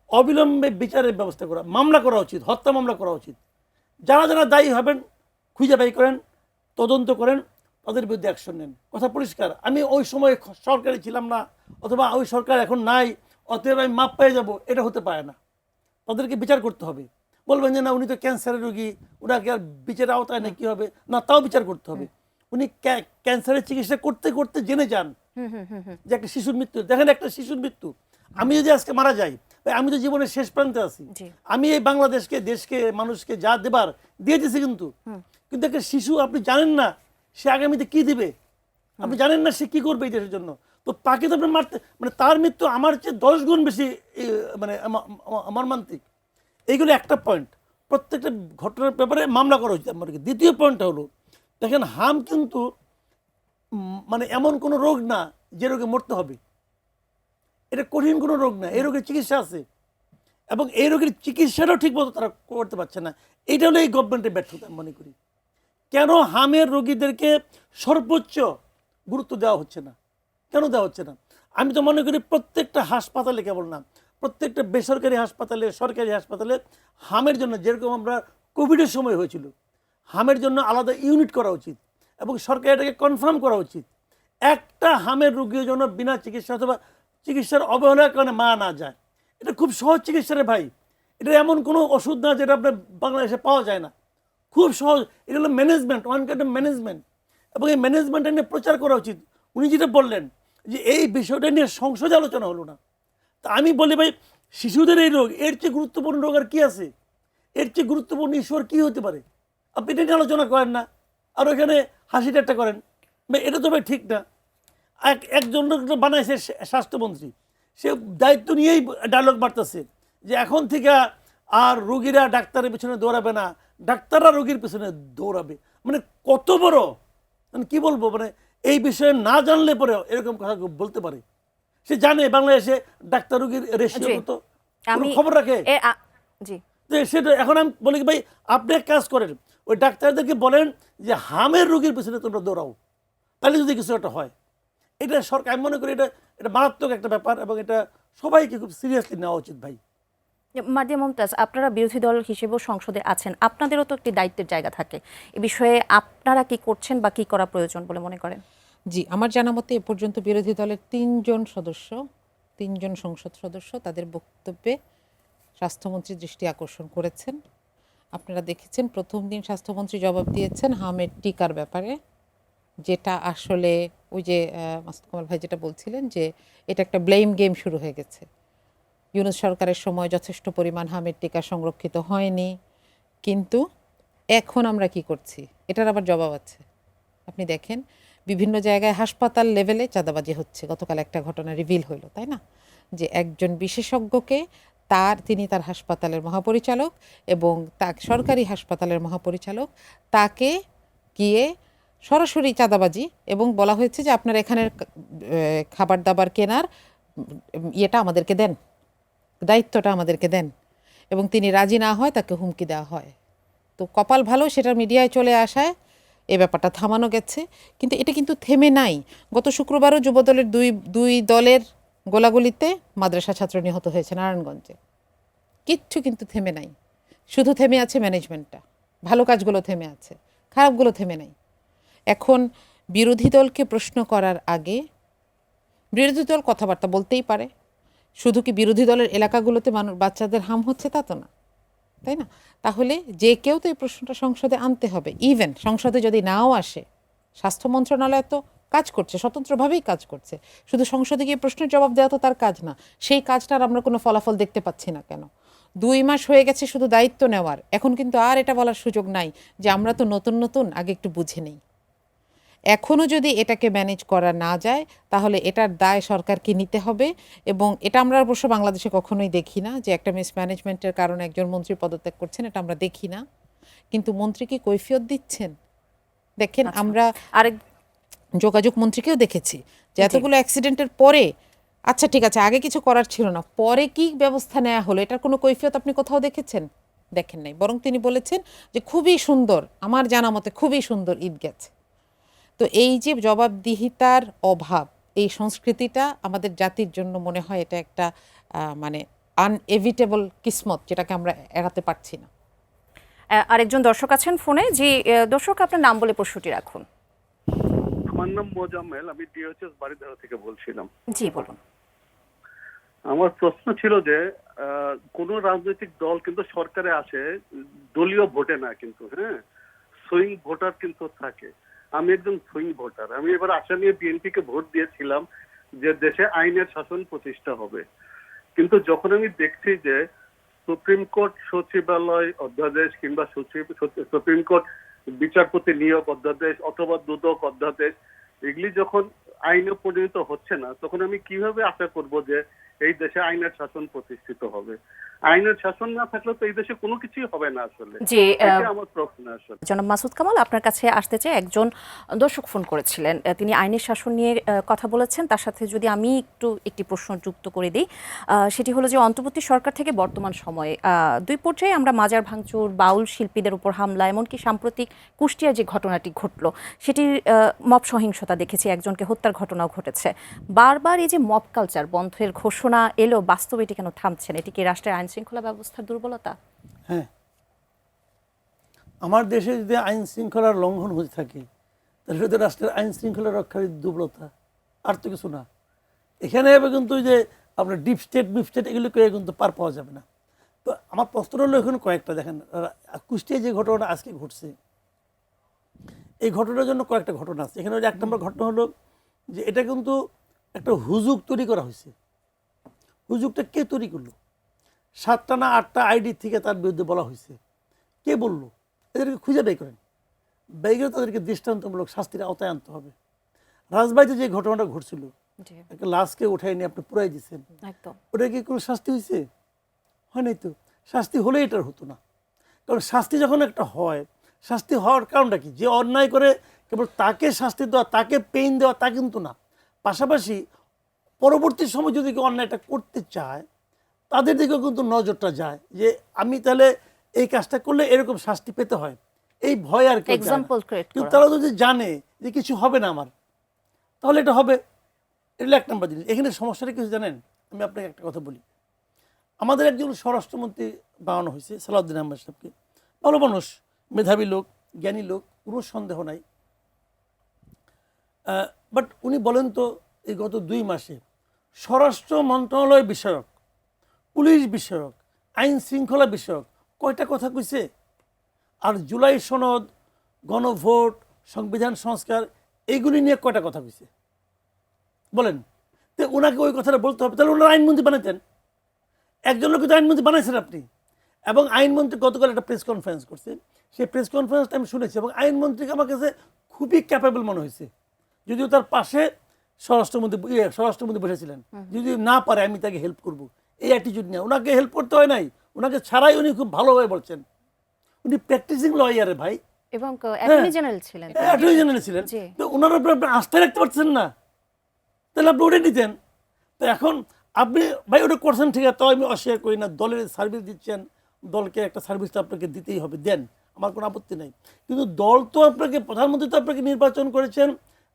অবিলম্বে বিচারের ব্যবস্থা করা, মামলা করা উচিত, হত্যা মামলা করা উচিত। যারা যারা দায়ী হবেন খুঁজে বাই করেন, তদন্ত করেন, তাদের বিরুদ্ধে অ্যাকশন নেন। কথা পরিষ্কার। আমি ওই সময় সরকারে ছিলাম না, অথবা ওই সরকার এখন নাই, অতএব আমি মাপ পেয়ে যাব, এটা হতে পারে না। তাদেরকে বিচার করতে হবে। বলবেন যে না, উনি তো ক্যান্সারের রোগী, ওনাকে আর বিচারের আওতায় না, কি হবে না, তাও বিচার করতে হবে। উনি ক্যান্সারের চিকিৎসা করতে করতে জেনে যান যে একটা শিশুর মৃত্যু। দেখেন, একটা শিশুর মৃত্যু, আমি যদি আজকে মারা যাই, আমি তো জীবনের শেষ প্রান্তে আছি। আমি এই বাংলাদেশকে, দেশকে, মানুষকে যা দেবার দিয়ে দিছি, কিন্তু একটা শিশু আপনি জানেন না সে আগামীতে কি দিবে, আপনি জানেন না সে কি করবে এই দেশের জন্য। তো তাকে তো আপনি মারতে, তার মৃত্যু আমার চেয়ে 10 গুণ বেশি আমার মান্তিক। এইগুলো একটা পয়েন্ট। প্রত্যেকটা ঘটনার ব্যাপারে মামলা করা উচিত আমার। দ্বিতীয় পয়েন্টটা হলো, দেখেন, হাম কিন্তু এমন কোনো রোগ না যে রোগে মরতে হবে। এটা কঠিন কোনো রোগ না, এই রোগের চিকিৎসা আছে, এবং এই রোগের চিকিৎসাটাও ঠিক মতো তারা করতে পারছে না। এইটা হলো এই গভর্নমেন্টের ব্যর্থতা আমি মনে করি। কেন হামের রোগীদেরকে সর্বোচ্চ গুরুত্ব দেওয়া হচ্ছে না? কেন দেওয়া হচ্ছে না? আমি তো মনে করি প্রত্যেকটা হাসপাতালে, কেবল না, প্রত্যেকটা বেসরকারি হাসপাতালে, সরকারি হাসপাতালে হামের জন্য, যেরকম আমরা কোভিডের সময় হয়েছিল, হামের জন্য আলাদা ইউনিট করা উচিত, এবং সরকার এটাকে কনফার্ম করা উচিত। একটা হামের রোগীর জন্য বিনা চিকিৎসা অথবা চিকিৎসার অবহেলার কারণে মারা না যায়। এটা খুব সহজ চিকিৎসা রে ভাই। এটা এমন কোনো ওষুধ না যেটা আপনার বাংলাদেশে পাওয়া যায় না, খুব সহজ। এটা হলো management, one kind of management, এবং এই ম্যানেজমেন্টটা নিয়ে প্রচার করা উচিত। উনি যেটা বললেন যে এই বিষয়টা নিয়ে সংসদে আলোচনা হলো না। তা আমি বলি ভাই, শিশুদের এই রোগ, এর চেয়ে গুরুত্বপূর্ণ রোগ আর কি আছে? এর চেয়ে গুরুত্বপূর্ণ ইস্যু আর কি হতে পারে? আপনি এটা নিয়ে আলোচনা করেন না, আর ওখানে হাসি ঠাট্টা করেন। ভাই এটা তো ভাই ঠিক না। একজন বানাইছে স্বাস্থ্যমন্ত্রী, সে দায়িত্ব নিয়েই ডায়লগ বাড়তেছে যে এখন থেকে আর রোগীরা ডাক্তারের পিছনে দৌড়াবে না, ডাক্তাররা রোগীর পিছনে দৌড়াবে। মানে কত বড়, মানে কি বলবো, মানে এই বিষয়ে না জানলে পরে এরকম কথা বলতে পারে। সে জানে বাংলাদেশে ডাক্তার রোগীর রেশিও জি। কত, আমি খবর রাখে। জি, তো সেটা এখন আমি বলি কি ভাই, আপনি এক কাজ করেন, ওই ডাক্তারদেরকে বলেন যে হামের রোগীর পিছনে তোমরা দৌড়াও, তাহলে যদি কিছু একটা হয়। এটা সরকার, আমি মনে করি এটা এটা মারাত্মক একটা ব্যাপার, এবং এটা সবাইকে খুব সিরিয়াসলি নেওয়া উচিত ভাই। মার্জিয়া মমতাজ, আপনারা বিরোধী দল হিসেবেও সংসদে আছেন, আপনাদেরও তো একটি দায়িত্বের জায়গা থাকে। এ বিষয়ে আপনারা কি করছেন বা কি করা প্রয়োজন বলে মনে করেন? জি, আমার জানা মতে এ পর্যন্ত বিরোধী দলের 3জন সংসদ সদস্য তাদের বক্তব্যে স্বাস্থ্যমন্ত্রীর দৃষ্টি আকর্ষণ করেছেন। আপনারা দেখেছেন প্রথম দিন স্বাস্থ্যমন্ত্রী জবাব দিয়েছেন হামের টিকার ব্যাপারে, যেটা আসলে ওই যে মাসুদ কামাল ভাই যেটা বলছিলেন যে এটা একটা ব্লেম গেম শুরু হয়ে গেছে। ইউনূস সরকারের সময় যথেষ্ট পরিমাণ হামের টিকা সংরক্ষিত হয়নি, কিন্তু এখন আমরা কি করছি এটার আবার জবাব আছে। আপনি দেখেন বিভিন্ন জায়গায় হাসপাতাল লেভেলে চাঁদাবাজি হচ্ছে। গতকাল একটা ঘটনা রিভিল হলো, তাই না, যে একজন বিশেষজ্ঞকে তিনি তার হাসপাতালের মহাপরিচালক এবং সরকারি হাসপাতালের মহাপরিচালক তাকে গিয়ে সরাসরি চাঁদাবাজি, এবং বলা হয়েছে যে আপনার এখানের খাবার দাবার কেনার ইয়েটা আমাদেরকে দেন, দায়িত্বটা আমাদেরকে দেন, এবং তিনি রাজি না হয় তাকে হুমকি দেওয়া হয়। তো কপাল ভালো সেটা মিডিয়ায় চলে আসায় এ ব্যাপারটা থামানো গেছে, কিন্তু এটা কিন্তু থেমে নাই। গত শুক্রবারও যুবদলের দুই দলের গোলাগুলিতে মাদ্রাসা ছাত্র নিহত হয়েছে নারায়ণগঞ্জে। কিচ্ছু কিন্তু থেমে নাই, শুধু থেমে আছে ম্যানেজমেন্টটা। ভালো কাজগুলো থেমে আছে, খারাপগুলো থেমে নাই। এখন বিরোধী দলকে প্রশ্ন করার আগে বিরোধী দল কথাবার্তা বলতেই পারে, শুধু কি বিরোধী দলের এলাকাগুলোতে বাচ্চাদের হাম হচ্ছে তা তো না, তাই না? তাহলে যে কেউ তো এই প্রশ্নটা সংসদে আনতে হবে। ইভেন সংসদে যদি নাও আসে, স্বাস্থ্য মন্ত্রণালয় তো কাজ করছে, স্বতন্ত্রভাবেই কাজ করছে, শুধু সংসদে গিয়ে প্রশ্নের জবাব দেওয়া তো তার কাজ না। সেই কাজটার আমরা কোনো ফলাফল দেখতে পাচ্ছি না কেন? 2 মাস হয়ে গেছে শুধু দায়িত্ব নেওয়ার, এখন কিন্তু আর এটা বলার সুযোগ নাই যে আমরা তো নতুন আগে একটু বুঝে নেই। এখনও যদি এটাকে ম্যানেজ করা না যায় তাহলে এটার দায় সরকারকে নিতে হবে, এবং এটা আমরা অবশ্য বাংলাদেশে কখনোই দেখি না যে একটা মিসম্যানেজমেন্টের কারণে একজন মন্ত্রী পদত্যাগ করছেন, এটা আমরা দেখি না। কিন্তু মন্ত্রী কি কৈফিয়ত দিচ্ছেন? দেখেন আমরা আরেক যোগাযোগ মন্ত্রীকেও দেখেছি যে এতগুলো অ্যাক্সিডেন্টের পরে, আচ্ছা ঠিক আছে আগে কিছু করার ছিল না, পরে কি ব্যবস্থা নেওয়া হলো এটার কোনো কৈফিয়ত আপনি কোথাও দেখেছেন? দেখেন নাই। বরং তিনি বলেছেন যে খুবই সুন্দর, আমার জানা মতে খুবই সুন্দর ঈদ গেছে। তো এই যে জবাবদিহিতার অভাব, এই সংস্কৃতিটা আমাদের জাতির জন্য মনে হয় এটা একটা মানে আনএভিটেবল কিসমত, যেটাকে আমরা এড়াতে পারছি না। আরেকজন দর্শক আছেন ফোনে। জি, দর্শক আপনার নাম বলে প্রশ্নটি রাখুন। আমার নাম মোজাম্মেল, আমি ডিএইচএস বাড়িধারা থেকে বলছিলাম। জি বলুন। আমার প্রশ্ন ছিল যে কোন রাজনৈতিক দল কিন্তু সরকারে আসে দলীয় ভোটে না, কিন্তু হ্যাঁ সুইং ভোটার কিন্তু থাকে। আমি একজন সুইং ভোটার। আমি এবার আশা নিয়ে বিএনপি কে ভোট দিয়েছিলাম যে দেশে আইনের শাসন প্রতিষ্ঠা হবে, কিন্তু যখন আমি দেখছি যে সুপ্রিম কোর্ট সচিবালয় অধ্যাদেশ কিংবা সুপ্রিম কোর্ট বিচারপতি নিয়োগ অধ্যাদেশ অথবা দুদক অধ্যাদেশ এগুলি যখন আইনে পরিণত হচ্ছে না, তখন আমি কিভাবে আশা করব যে এই দেশে আইনের শাসন প্রতিষ্ঠিত হবে? আইনের শাসন না থাকলে তো এই দেশে কোনো কিছুই হবে না আসলে। জি, এটা আমার প্রশ্ন আসলে। জনাব মাসুদ কামাল, আপনার কাছে আসতে চাই, একজন দর্শক ফোন করেছিলেন, তিনি আইনের শাসন নিয়ে কথা বলেছেন। তার সাথে যদি আমি একটি প্রশ্ন যুক্ত করে দিই, সেটি হলো যে অন্তর্বর্তী সরকার থেকে বর্তমান সময়ে 2 পর্যায়ে আমরা মাজার ভাঙচুর, বাউল শিল্পীদের উপর হামলা, এমনকি সাম্প্রতিক কুষ্টিয়ার যে ঘটনাটি ঘটলো সেটির মব সহিংসতা দেখেছি, একজনকে হত্যার ঘটনাও ঘটেছে। বারবার এই যে মব কালচার বন্ধের ঘোষণা এলো, বাস্তবে এটি কেন থামছে না? এটি কি রাষ্ট্রের আইন শৃঙ্খলা ব্যবস্থার দুর্বলতা? হ্যাঁ, আমার দেশে যদি আইন শৃঙ্খলার লঙ্ঘন হয়ে থাকে তাহলে সেটা রাষ্ট্রের আইন শৃঙ্খলা রক্ষার দুর্বলতা, আর তো কিছু না। এখানে কিন্তু যে আপনার ডিপ স্টেট এগুলো কিন্তু পার পাওয়া যাবে না। তো আমার প্রশ্ন হলো এখন কয়েকটা, দেখেন কুষ্টিয়ায় যে ঘটনাটা আজকে ঘটছে, এই ঘটনার জন্য কয়েকটা ঘটনা আছে। এখানে 1 নম্বর ঘটনা হলো যে এটা কিন্তু একটা হুজুগ তৈরি করা হয়েছে। হুজুগটা কে তৈরি করলো? 7টা না 8টা আইডি থেকে তার বিরুদ্ধে বলা হয়েছে। কে বললো? এদেরকে খুঁজে বের করেন, বের করে তাদেরকে দৃষ্টান্তমূলক শাস্তির আওতায় আনতে হবে। রাজবাড়িতে যে ঘটনাটা ঘটছিল, জি, একটা লাশকে উঠাই নিয়ে আপনি পুরাই দিচ্ছেন, একদম। ওটা কি কোনো শাস্তি হয়েছে? হয় নাই তো। শাস্তি হলে এটার হতো না। কারণ শাস্তি যখন একটা হয়, শাস্তি হওয়ার কারণটা কি? যে অন্যায় করে কেবল তাকে শাস্তি দেওয়া, তাকে পেইন দেওয়া তা কিন্তু না। পাশাপাশি পরবর্তী সময় যদি কেউ অন্যায়টা করতে চায়, তাদের দিকেও কিন্তু নজরটা যায় যে আমি তাহলে এই কাজটা করলে এরকম শাস্তি পেতে হয়, এই ভয় আর কেউ যায় না। এক্সাম্পল ক্রিয়েট কিন্তু করা। তারা যদি জানে যে কিছু হবে না আমার, তাহলে এটা হবে। এটা এক নম্বর জিনিস। এখানে সমস্যাটা কিছু জানেন, আমি আপনাকে একটা কথা বলি। আমাদের একজন স্বরাষ্ট্রমন্ত্রী বানানো হয়েছে, সালাউদ্দিন আহমেদ সাহেবকে। ভালো মানুষ, মেধাবী লোক, জ্ঞানী লোক, কোনো সন্দেহ নাই। বাট উনি বলেন তো, এই গত 2 মাসে স্বরাষ্ট্র মন্ত্রণালয় বিষয়ক, পুলিশ বিষয়ক, আইন শৃঙ্খলা বিষয়ক কয়টা কথা কইছে? আর জুলাই সনদ, গণভোট, সংবিধান সংস্কার এইগুলি নিয়ে কয়টা কথা কইছে বলেন? তো ওনাকে ওই কথাটা বলতে হবে, তাহলে ওনারা আইনমন্ত্রী বানাতেন। একজন লোক তো আইনমন্ত্রী বানাইছেন আপনি। এবং আইনমন্ত্রী গতকাল একটা প্রেস কনফারেন্স করছে, সেই প্রেস কনফারেন্সটা আমি শুনেছি এবং আইনমন্ত্রীকে আমার কাছে খুবই ক্যাপেবল মনে হয়েছে। যদিও তার পাশে স্বরাষ্ট্রমন্ত্রী বসেছিলেন, যদি না পারে আমি তাকে হেল্প করব, এই অ্যাটিটিউড নিয়ে। ওনাকে হেল্প করতে হয় নাই, ওনাকে ছাড়াই উনি খুব ভালোভাবে বলছেন। উনি প্র্যাকটিসিং লয়ারে ভাই, এবং অ্যাটর্নি জেনারেল ছিলেন। অ্যাটর্নি জেনারেল ছিলেন। জি। তো ওনার উপরে আপনি আস্থা রাখতে পারছেন না, তাহলে আপনি ওটা নিতেন। তো এখন আপনি ভাই ওটা করছেন ঠিক আছে, তাও আমি অস্বীকার করি না। দলের সার্ভিস দিচ্ছেন, দলকে একটা সার্ভিস তো আপনাকে দিতেই হবে, দেন, আমার কোনো আপত্তি নাই। কিন্তু দল তো আপনাকে, প্রধানমন্ত্রী তো আপনাকে নির্বাচন করেছেন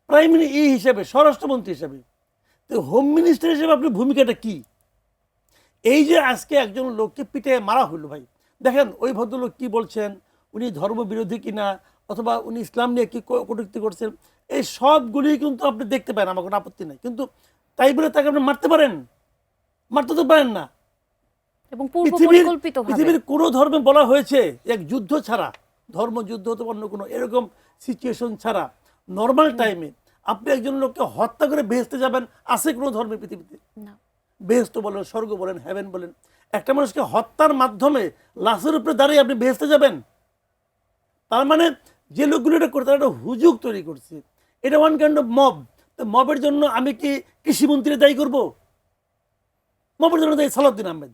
প্রাইম মিনিস্টার হিসেবে, স্বরাষ্ট্রমন্ত্রী হিসেবে। তো হোম মিনিস্টার হিসেবে আপনার ভূমিকাটা কি? এই যে আজকে একজন লোককে পিটে মারা হলো ভাই, দেখেন ওই ভদ্রলোক কি বলছেন, উনি ধর্মবিরোধী কিনা, অথবা উনি ইসলাম নিয়ে কি কটূক্তি করছেন, এই সবগুলি কিন্তু আপনি দেখতে পারেন, আমার কোনো আপত্তি নাই। কিন্তু তাই বলে তাকে আপনি মারতে পারেন? মারতে তো পারেন না। এবং পূর্ব পরিকল্পিতভাবে পৃথিবীর কোনো ধর্মে বলা হয়েছে এক যুদ্ধ ছাড়া, ধর্মযুদ্ধ অথবা অন্য কোনো এরকম সিচুয়েশন ছাড়া নর্মাল টাইমে আপনি একজন লোককে হত্যা করে বেহেস্তে যাবেন? আছে কোনো ধর্মের পৃথিবীতে? না। বেহেস্ত বলেন, স্বর্গ বলেন, হেভেন বলেন, একটা মানুষকে হত্যার মাধ্যমে লাশের উপরে দাঁড়িয়ে আপনি বেহেস্তে যাবেন? তার মানে যে লোকগুলো এটা করে তারা একটা হুজুগ তৈরি করছে। এটা ওয়ান কাইন্ড অফ মব। তো মবের জন্য আমি কি কৃষিমন্ত্রী দায়ী করব? মবের জন্য দায়ী সালাউদ্দিন আহমেদ,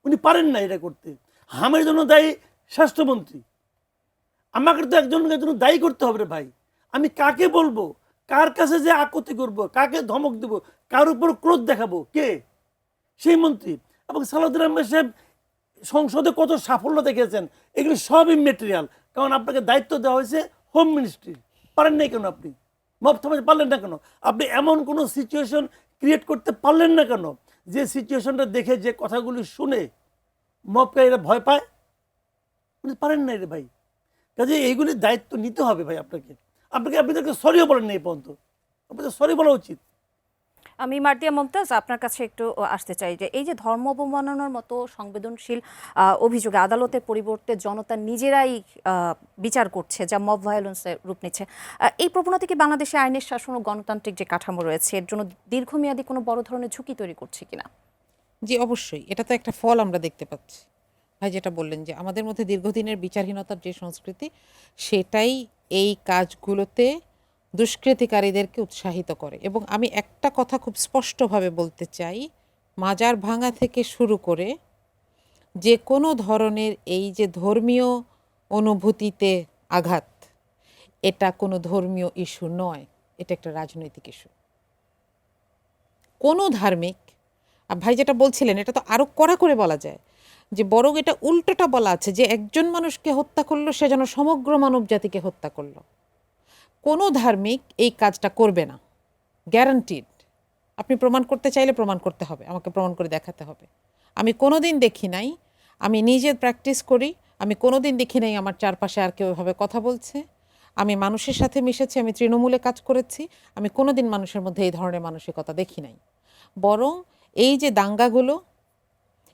উনি পারেন না এটা করতে। হামের জন্য দায়ী স্বাস্থ্যমন্ত্রী। আমাকে তো একজনকে জন্য দায়ী করতে হবে রে ভাই। আমি কাকে বলবো, কার কাছে যে আকতি করব, কাকে ধমক দেব, কার উপর ক্রোধ দেখাবো, কে? সেই মন্ত্রী। এবং সালাউদ্দিন আহমেদ সাহেব সংসদে কত সাফল্য দেখিয়েছেন, এগুলো সব ইমেটেরিয়াল। কারণ আপনাকে দায়িত্ব দেওয়া হয়েছে হোম মিনিস্ট্রি। পারেন নাই কেন আপনি? মব থামাতে পারলেন না কেন? আপনি এমন কোনো সিচুয়েশন ক্রিয়েট করতে পারলেন না কেন যে সিচুয়েশনটা দেখে, যে কথাগুলি শুনে মবকারীরা ভয় পায়? উনি পারেন না রে ভাই। কাজে এইগুলির দায়িত্ব নিতে হবে ভাই আপনাকে। আপনি তাকে সরিও বলেন না এই পর্যন্ত, আপনাদের সরি বলা উচিত। আমি মার্দিয়া মমতাজ আপনার কাছে একটু আসতে চাই যে এই যে ধর্ম অবমাননার মতো সংবেদনশীল অভিযোগে আদালতের পরিবর্তে জনতা নিজেরাই বিচার করছে, যা মব ভায়োলেন্সের রূপ নিচ্ছে, এই প্রবণতা কি বাংলাদেশে আইনের শাসন ও গণতান্ত্রিক যে কাঠামো রয়েছে এর জন্য দীর্ঘমেয়াদী কোনো বড় ধরনের ঝুঁকি তৈরি করছে কিনা? জি, অবশ্যই। এটা তো একটা ফল আমরা দেখতে পাচ্ছি। ভাই যেটা বললেন যে আমাদের মধ্যে দীর্ঘদিনের বিচারহীনতার যে সংস্কৃতি, সেটাই এই কাজগুলোতে দুষ্কৃতিকারীদেরকে উৎসাহিত করে। এবং আমি একটা কথা খুব স্পষ্টভাবে বলতে চাই, মাজার ভাঙা থেকে শুরু করে যে কোনো ধরনের এই যে ধর্মীয় অনুভূতিতে আঘাত, এটা কোনো ধর্মীয় ইস্যু নয়, এটা একটা রাজনৈতিক ইস্যু। কোনো ধার্মিক, ভাই যেটা বলছিলেন এটা তো আরও কড়া করে বলা যায়, যে বরং এটা উল্টোটা বলা আছে যে একজন মানুষকে হত্যা করলো সে যেন সমগ্র মানব জাতিকে হত্যা করলো। কোনো ধার্মিক এই কাজটা করবে না, গ্যারান্টিড। আপনি প্রমাণ করতে চাইলে প্রমাণ করতে হবে, আমাকে প্রমাণ করে দেখাতে হবে। আমি কোনোদিন দেখি নাই, আমি নিজে প্র্যাকটিস করি, আমি কোনোদিন দেখি নাই আমার চারপাশে আর কেউ এভাবে কথা বলছে। আমি মানুষের সাথে মিশেছি, আমি তৃণমূলে কাজ করেছি, আমি কোনোদিন মানুষের মধ্যে এই ধরনের মানসিকতা দেখি নাই। বরং এই যে দাঙ্গাগুলো,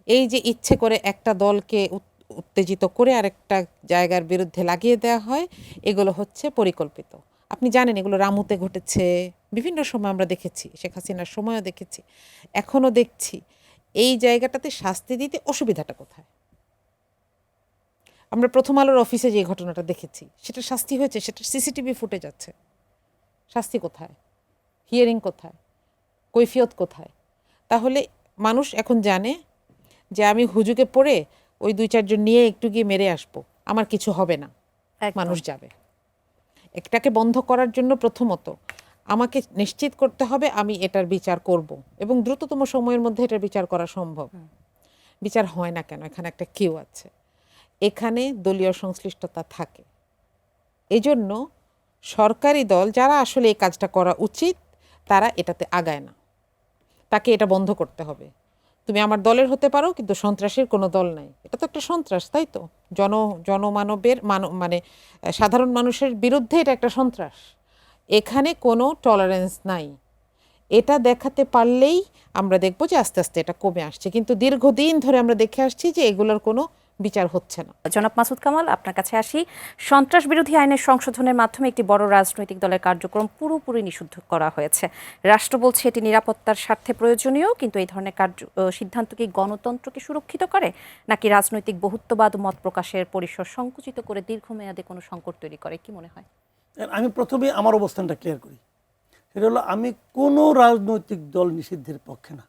এই যে ইচ্ছে করে একটা দলকে উত্তেজিত করে আরেকটা জায়গার বিরুদ্ধে লাগিয়ে দেওয়া হয়, এগুলো হচ্ছে পরিকল্পিত। আপনি জানেন এগুলো রামুতে ঘটেছে, বিভিন্ন সময় আমরা দেখেছি, শেখ হাসিনার সময়ও দেখেছি, এখনও দেখছি। এই জায়গাটাতে শাস্তি দিতে অসুবিধাটা কোথায়? আমরা প্রথম আলোর অফিসে যে ঘটনাটা দেখেছি, সেটা শাস্তি হয়েছে, সেটা সিসিটিভি ফুটেজ আছে। শাস্তি কোথায়? হিয়ারিং কোথায়? কৈফিয়ত কোথায়? তাহলে মানুষ এখন জানে যে আমি হুজুকে পড়ে ওই 2-4 জন নিয়ে একটু গিয়ে মেরে আসবো, আমার কিছু হবে না, একদম। মানুষ যাবে। এটাকে বন্ধ করার জন্য প্রথমত আমাকে নিশ্চিত করতে হবে আমি এটার বিচার করব, এবং দ্রুততম সময়ের মধ্যে এটার বিচার করা সম্ভব। বিচার হয় না কেন? এখানে একটা কিউ আছে, এখানে দলীয় সংশ্লিষ্টতা থাকে। এজন্য সরকারি দল যারা আসলে এই কাজটা করা উচিত, তারা এটাতে আগায় না। তাকে এটা বন্ধ করতে হবে। তুমি আমার দলের হতে পারো, কিন্তু সন্ত্রাসের কোনো দল নাই। এটা তো একটা সন্ত্রাস, তাই তো? জনমানবের মানে সাধারণ মানুষের বিরুদ্ধে এটা একটা সন্ত্রাস। এখানে কোনো টলারেন্স নাই। এটা দেখাতে পারলেই আমরা দেখব যে আস্তে আস্তে এটা কমে আসছে, কিন্তু দীর্ঘদিন ধরে আমরা দেখে আসছি যে এগুলোর কোনো বিচার হচ্ছে না। জনাব মাসুদ কামাল, আপনার কাছে আসি। সন্ত্রাস বিরোধী আইনের সংশোধনের মাধ্যমে একটি বড় রাজনৈতিক দলের কার্যক্রম পুরোপুরি নিষিদ্ধ করা হয়েছে। রাষ্ট্র বলছে এটি নিরাপত্তার স্বার্থে প্রয়োজনীয়, কিন্তু এই ধরনের সিদ্ধান্ত কি গণতন্ত্রকে সুরক্ষিত করে, নাকি রাজনৈতিক বহুত্ববাদ মত প্রকাশের পরিসর সংকুচিত করে দীর্ঘমেয়াদে কোনো সংকট তৈরি করে? কি মনে হয়? আমি প্রথমে আমার অবস্থানটা ক্লিয়ার করি। সেটা হলো, আমি কোনো রাজনৈতিক দল নিষিদ্ধের পক্ষে না।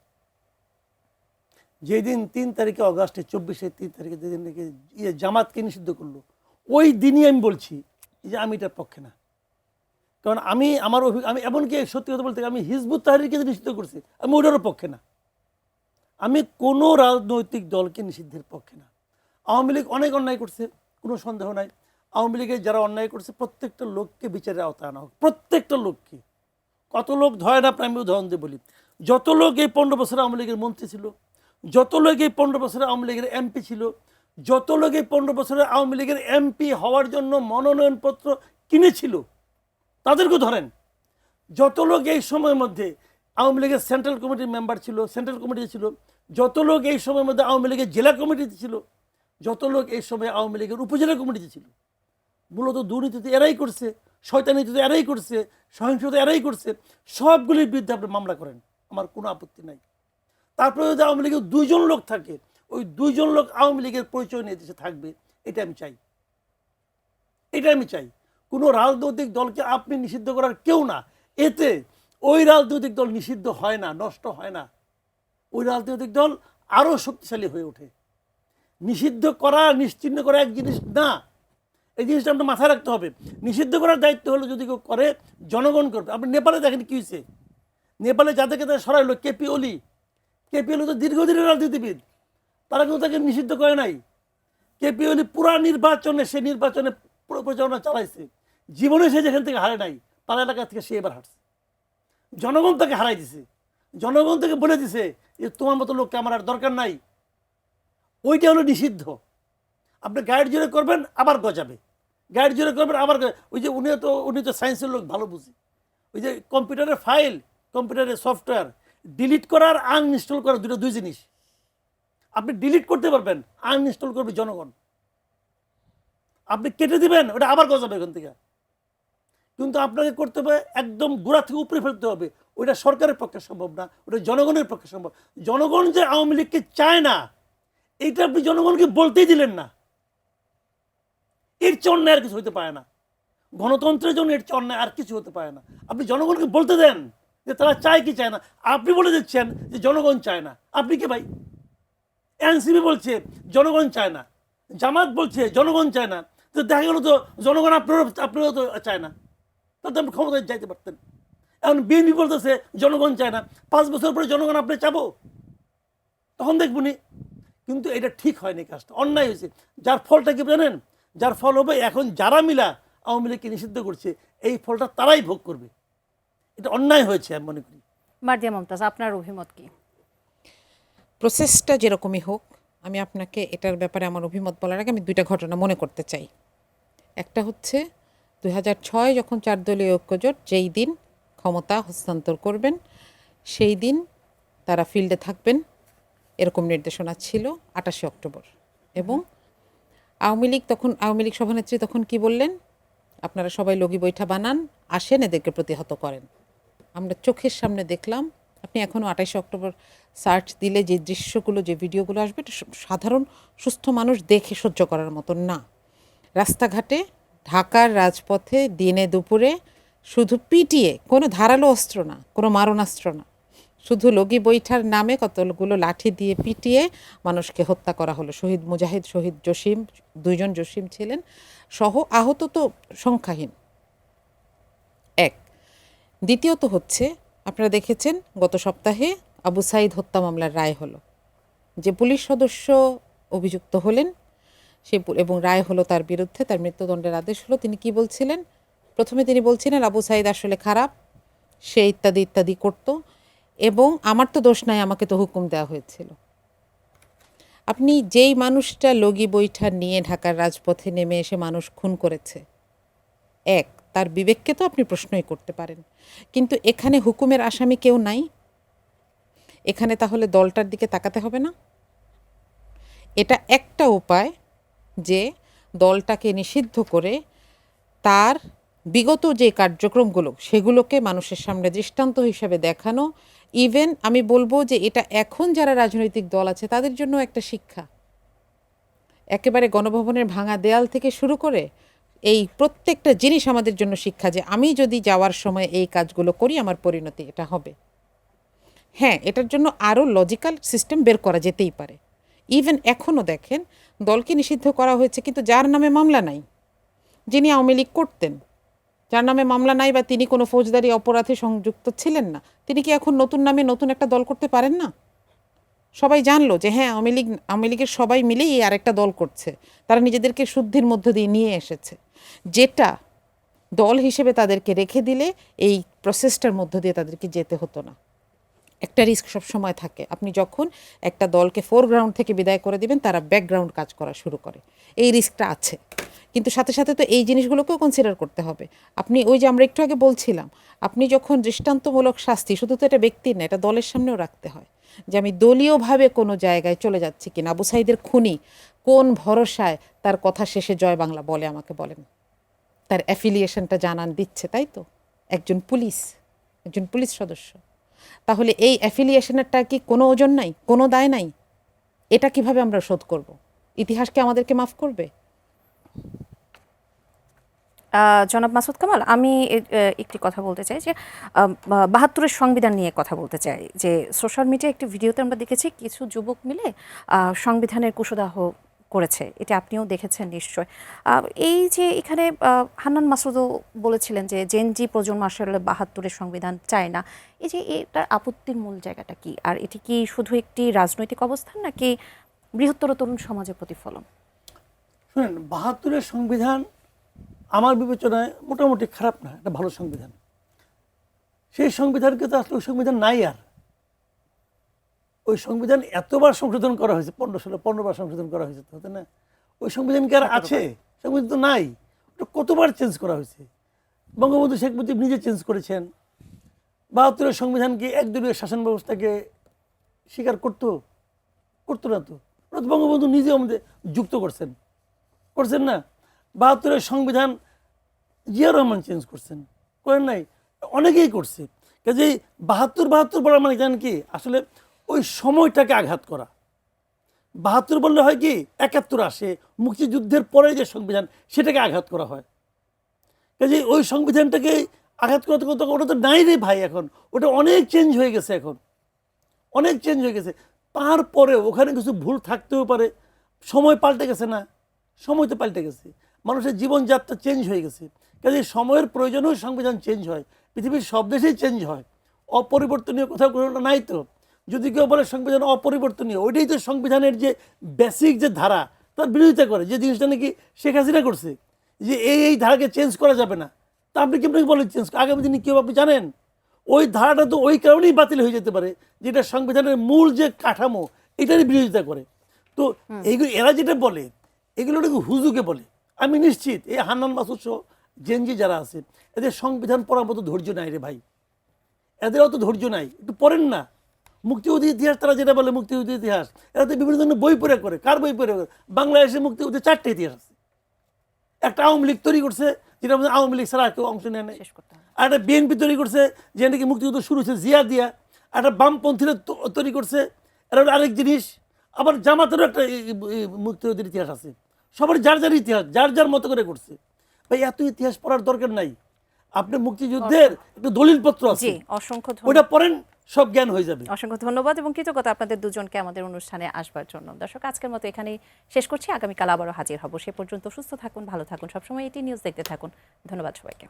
যেদিন 3 তারিখে অগাস্টে 24-এর 3 তারিখে যেদিন নাকি জামাতকে নিষিদ্ধ করলো, ওই দিনই আমি বলছি যে আমি এটার পক্ষে না। কারণ আমি আমি এমনকি সত্যি কথা বলতে আমি হিজবুত তাহরিরকে নিষিদ্ধ করছি, আমি ওটারও পক্ষে না। আমি কোনো রাজনৈতিক দলকে নিষিদ্ধের পক্ষে না। আওয়ামী লীগ অনেক অন্যায় করছে, কোনো সন্দেহ নাই। আওয়ামী লীগের যারা অন্যায় করছে প্রত্যেকটা লোককে বিচারের আওতায় আনা হোক, প্রত্যেকটা লোককে। কত লোক ধরে না, আমি উদাহরণ দিয়ে বলি। যত লোক এই 15 বছরে আওয়ামী লীগের মন্ত্রী ছিল, যত লোক এই 15 বছরে আওয়ামী লীগের এমপি ছিল, যত লোক এই 15 বছরে আওয়ামী লীগের এমপি হওয়ার জন্য মনোনয়নপত্র কিনেছিল, তাদেরকে ধরেন। যত লোক এই সময়ের মধ্যে আওয়ামী লীগের সেন্ট্রাল কমিটির মেম্বার ছিল, সেন্ট্রাল কমিটিতে ছিল, যত লোক এই সময়ের মধ্যে আওয়ামী লীগের জেলা কমিটিতে ছিল, যত লোক এই সময় আওয়ামী লীগের উপজেলা কমিটিতে ছিল, মূলত দুর্নীতিতে এরাই করছে, শয়তানিতে এরাই করছে, সহিংসতা এরাই করছে, সবগুলির বিরুদ্ধে আপনি মামলা করেন, আমার কোনো আপত্তি নাই। তারপরে যদি আওয়ামী লীগের 2 জন লোক থাকে, ওই 2 জন লোক আওয়ামী লীগের পরিচয় নিয়ে দেশে থাকবে, এটা আমি চাই। এটা আমি চাই। কোনো রাজনৈতিক দলকে আপনি নিষিদ্ধ করার কেউ না। এতে ওই রাজনৈতিক দল নিষিদ্ধ হয় না, নষ্ট হয় না। ওই রাজনৈতিক দল আরও শক্তিশালী হয়ে ওঠে। নিষিদ্ধ করা, নিশ্চিহ্ন করা এক জিনিস না। এই জিনিসটা আপনার মাথায় রাখতে হবে। নিষিদ্ধ করার দায়িত্ব হলো যদি কেউ করে, জনগণ করবে। আপনি নেপালে দেখেন কী হয়েছে। নেপালে যাদেরকে তারা সরাইলো, কেপি ওলি তো দীর্ঘদিনের রাজনীতিবিদ, তারা কিন্তু তাকে নিষিদ্ধ করে নাই। কেপি ওলি পুরা নির্বাচনে, সে নির্বাচনে প্রচারণা চালাইছে, জীবনে সে যেখান থেকে হারে নাই, তার এলাকা থেকে সে এবার হারছে। জনগণ তাকে হারাই দিছে, জনগণ তাকে বলে দিছে যে তোমার মতো লোককে আমার আর দরকার নাই। ওইটা হলো নিষিদ্ধ। আপনি গাইড জোরে করবেন, আবার গজাবে, গাইড জোরে করবেন, আবার ওই যে উনি তো সায়েন্সের লোক, ভালো বুঝি। ওই যে কম্পিউটারের ফাইল, কম্পিউটারের সফটওয়্যার ডিলিট করা আর আনইনস্টল করা দুই জিনিস। আপনি ডিলিট করতে পারবেন, আনইনস্টল করবে জনগণ। আপনি কেটে দিবেন, ওটা আবার গজাবে এখান থেকে। কিন্তু আপনাকে করতে হবে একদম গোড়া থেকে উপরে ফেলতে হবে। ওইটা সরকারের পক্ষে সম্ভব না, ওটা জনগণের পক্ষে সম্ভব। জনগণ যে আওয়ামী লীগকে চায় না, এইটা আপনি জনগণকে বলতেই দিলেন না। এর চেয়ে অন্যায় আর কিছু হতে পারে না। গণতন্ত্রের জন্য এর চেয়ে অন্যায় আর কিছু হতে পারে না। আপনি জনগণকে বলতে দেন যে তারা চায় কি চায় না। আপনি বলে দিচ্ছেন যে জনগণ চায় না। আপনি কি ভাই? এনসিপি বলছে জনগণ চায় না, জামাত বলছে জনগণ চায় না। তো দেখা গেল তো জনগণ আপনারাও তো চায় না, তাতে আপনি ক্ষমতায় যাইতে পারতেন। এখন বিএনপি বলতেছে জনগণ চায় না, 5 বছর পরে জনগণ আপনি চাবো, তখন দেখবনি। কিন্তু এটা ঠিক হয়নি, কাজটা অন্যায় হয়েছে। যার ফলটা কি জানেন? যার ফল হবে এখন যারা মিলা আওয়ামী লীগকে নিষিদ্ধ করছে, এই ফলটা তারাই ভোগ করবে। এটা অন্যায় হয়েছে আমি মনে করি। মার্জিয়া মমতাজ, আপনার অভিমত কি? প্রসেসটা যেরকমই হোক, আমি আপনাকে এটার ব্যাপারে আমার অভিমত বলার আগে আমি 2টা ঘটনা মনে করতে চাই। একটা হচ্ছে 2006 যখন 4 দলীয় ঐক্যজোট যেই দিন ক্ষমতা হস্তান্তর করবেন, সেই দিন তারা ফিল্ডে থাকবেন, এরকম নির্দেশনা ছিল 28 অক্টোবর। এবং আওয়ামী লীগ সভানেত্রী তখন কি বললেন? আপনারা সবাই লগি বৈঠা বানান, আসেন, এদেরকে প্রতিহত করেন। আমরা চোখের সামনে দেখলাম। আপনি এখনও 28 অক্টোবর সার্চ দিলে যে দৃশ্যগুলো, যে ভিডিওগুলো আসবে, এটা সাধারণ সুস্থ মানুষ দেখে সহ্য করার মতো না। রাস্তাঘাটে, ঢাকার রাজপথে দিনে দুপুরে শুধু পিটিয়ে, কোনো ধারালো অস্ত্র না, কোনো মারণাস্ত্র না, শুধু লগি বৈঠার নামে কতগুলো লাঠি দিয়ে পিটিয়ে মানুষকে হত্যা করা হলো। শহীদ মুজাহিদ, শহীদ জসিম, 2 জন জসিম ছিলেন সহ, আহত তো সংখ্যাহীন। এক। দ্বিতীয়ত হচ্ছে, আপনারা দেখেছেন গত সপ্তাহে আবু সাইদ হত্যা মামলার রায় হলো। যে পুলিশ সদস্য অভিযুক্ত হলেন এবং রায় হলো তার বিরুদ্ধে, তার মৃত্যুদণ্ডের আদেশ হলো। তিনি কি বলছিলেন? প্রথমে তিনি বলছিলেন আবু সাইদ আসলে খারাপ, সে ইত্যাদি ইত্যাদি করত, এবং আমার তো দোষ নাই, আমাকে তো হুকুম দেওয়া হয়েছিল। আপনি যেই মানুষটা লগি বৈঠা নিয়ে ঢাকার রাজপথে নেমে এসে মানুষ খুন করেছে, তার বিবেককে তো আপনি প্রশ্নই করতে পারেন, কিন্তু এখানে হুকুমের আসামি কেউ নাই। এখানে তাহলে দলটার দিকে তাকাতে হবে না? এটা একটা উপায় যে দলটাকে নিষিদ্ধ করে তার বিগত যে কার্যক্রমগুলো সেগুলোকে মানুষের সামনে দৃষ্টান্ত হিসেবে দেখানো। ইভেন আমি বলবো যে এটা এখন যারা রাজনৈতিক দল আছে তাদের জন্য একটা শিক্ষা। একেবারে গণভবনের ভাঙা দেয়াল থেকে শুরু করে এই প্রত্যেকটা জিনিস আমাদের জন্য শিক্ষা, যে আমি যদি যাওয়ার সময় এই কাজগুলো করি আমার পরিণতি এটা হবে। হ্যাঁ, এটার জন্য আরও লজিক্যাল সিস্টেম বের করা যেতেই পারে। ইভেন এখনও দেখেন দলকে নিষিদ্ধ করা হয়েছে, কিন্তু যার নামে মামলা নাই, যিনি আওয়ামী লীগ করতেন, যার নামে মামলা নাই বা তিনি কোনো ফৌজদারি অপরাধে সংযুক্ত ছিলেন না, তিনি কি এখন নতুন নামে নতুন একটা দল করতে পারেন না? সবাই জানলো যে হ্যাঁ, আওয়ামী লীগের সবাই মিলেই এই আরেকটা দল করছে, তারা নিজেদেরকে শুদ্ধির মধ্য দিয়ে নিয়ে এসেছে, যেটা দল হিসেবে তাদেরকে রেখে দিলে এই প্রসেসটার মধ্য দিয়ে তাদেরকে যেতে হতো না। একটা রিস্ক সব সময় থাকে। আপনি যখন একটা দলকে ফোরগ্রাউন্ড থেকে বিদায় করে দিবেন, তারা ব্যাকগ্রাউন্ড কাজ করা শুরু করে, এই রিস্কটা আছে। কিন্তু সাথে সাথে তো এই জিনিসগুলোকেও কনসিডার করতে হবে। আপনি ওই যে আমরা একটু আগে বলছিলাম, আপনি যখন দৃষ্টান্তমূলক শাস্তি, শুধু তো এটা ব্যক্তির না, এটা দলের সামনেও রাখতে হয়, যে আমি দলীয়ভাবে কোনো জায়গায় চলে যাচ্ছি কিনা। আবু সাইদের খুনি কোন ভরসায় তার কথা শেষে জয় বাংলা বলে আমাকে বলেন? তার অ্যাফিলিয়েশনটা জানান দিচ্ছে, তাই তো, একজন পুলিশ সদস্য। তাহলে এই অ্যাফিলিয়েশনেরটা কি কোনো ওজন নাই, কোনো দায় নাই? এটা কিভাবে আমরা শোধ করব? ইতিহাসকে আমাদেরকে মাফ করবে? জনাব মাসুদ কামাল, আমি একটি কথা বলতে চাই যে ৭২-এর সংবিধান নিয়ে কথা বলতে চাই। যে সোশ্যাল মিডিয়ায় একটি ভিডিওতে আমরা দেখেছি কিছু যুবক মিলে সংবিধানের কুশদাহ করেছে, এটা আপনিও দেখেছেন নিশ্চয়। এই যে এখানে হান্নান মাসুদও বলেছিলেন যে জেনজি প্রজন্ম আসলে ৭২-এর সংবিধান চায় না। এই যে এটার আপত্তির মূল জায়গাটা কি? আর এটি কি শুধু একটি রাজনৈতিক অবস্থান নাকি বৃহত্তর তরুণ সমাজের প্রতিফলন? শুনেন, ৭২-এর সংবিধান আমার বিবেচনায় মোটামুটি খারাপ না, একটা ভালো সংবিধান। সেই সংবিধানকে তো আসলে ওই সংবিধান নাই। আর ওই সংবিধান এতবার সংশোধন করা হয়েছে, 15 বার সংশোধন করা হয়েছে, তাই না? ওই সংবিধান কি আর আছে? সংবিধান তো নাই। ওটা কতবার চেঞ্জ করা হয়েছে। বঙ্গবন্ধু শেখ মুজিব নিজে চেঞ্জ করেছেন। ৭২-এর সংবিধান কি একদলীয় শাসন ব্যবস্থাকে স্বীকার করতো না তো। ওটা তো বঙ্গবন্ধু নিজে আমাদের যুক্ত করছেন না। ৭২-এর সংবিধান জিয়া রহমান চেঞ্জ করেন নাই, অনেকেই করছে। কাজেই ৭২ বলার মানে জানেন কি, আসলে ওই সময়টাকে আঘাত করা। ৭২ বললে হয় কি, ৭১ আসে, মুক্তিযুদ্ধের পরে যে সংবিধান সেটাকে আঘাত করা হয়। কাজেই ওই সংবিধানটাকে আঘাত করতে করতে ওটা তো নাই রে ভাই, এখন ওটা অনেক চেঞ্জ হয়ে গেছে, এখন অনেক চেঞ্জ হয়ে গেছে। তারপরেও ওখানে কিছু ভুল থাকতেও পারে, সময় পাল্টে গেছে না, সময় তো পাল্টে গেছে, মানুষের জীবনযাত্রা চেঞ্জ হয়ে গেছে। কাজে সময়ের প্রয়োজনেও সংবিধান চেঞ্জ হয়, পৃথিবীর সব দেশেই চেঞ্জ হয়। অপরিবর্তনীয় কোথাও কোনো নাই তো। যদি কেউ বলে সংবিধান অপরিবর্তনীয়, ওইটাই তো সংবিধানের যে বেসিক যে ধারা, তার বিরোধিতা করে। যে জিনিসটা নাকি শেখ হাসিনা করছে, যে এই ধারাকে চেঞ্জ করা যাবে না, তা আপনি কেমন বলেন চেঞ্জ? আগামী দিনে কেউ আপনি জানেন? ওই ধারাটা তো ওই কারণেই বাতিল হয়ে যেতে পারে, যেটা সংবিধানের মূল যে কাঠামো এটারই বিরোধিতা করে। তো এইগুলো এরা যেটা বলে, এগুলো নাকি হুজুকে বলে। আমি নিশ্চিত এই হান্নান মাসুদ সহ জেনজি যারা আছে, এদের সংবিধান পড়ার মতো ধৈর্য নাই রে ভাই, এদের অত ধৈর্য নাই। একটু পড়েন না মুক্তিযুদ্ধের ইতিহাস, তারা যেটা বলে মুক্তিযুদ্ধের ইতিহাস, এরা তো বিভিন্ন ধরনের বই পড়ে করে। কার বই পড়ে করে? বাংলাদেশের মুক্তিযুদ্ধের 4টে ইতিহাস আছে। একটা আওয়ামী লীগ তৈরি করছে, যেটা আমাদের আওয়ামী লীগ ছাড়া আর কেউ অংশ নেয় নাই। শেষ করতে হবে। আর একটা বিএনপি তৈরি করছে, যে নাকি মুক্তিযুদ্ধ শুরু হয়েছে জিয়া দিয়া, একটা বামপন্থীরা তৈরি করছে, এটা হলো আরেক জিনিস। আবার জামাতেরও একটা মুক্তিযুদ্ধের ইতিহাস আছে, সবার যার যার ইতিহাস যার যার মতো করে করছে। ভাই এত ইতিহাস পড়ার দরকার নাই, আপনি মুক্তিযুদ্ধের একটা দলিলপত্র আছে, জি, অসংখ্য ওটা ধন্যবাদ। পড়েন, সব জ্ঞান হয়ে যাবে। অসংখ্য ধন্যবাদ এবং কৃতজ্ঞতা আপনাদের দুজনকে আমাদের অনুষ্ঠানে আসবার জন্য। দর্শক, আজকের মতো এখানেই শেষ করছি। আগামীকাল আবারও হাজির হব। সে পর্যন্ত সুস্থ থাকুন, ভালো থাকুন, সবসময় এটি নিউজ দেখতে থাকুন। ধন্যবাদ সবাইকে।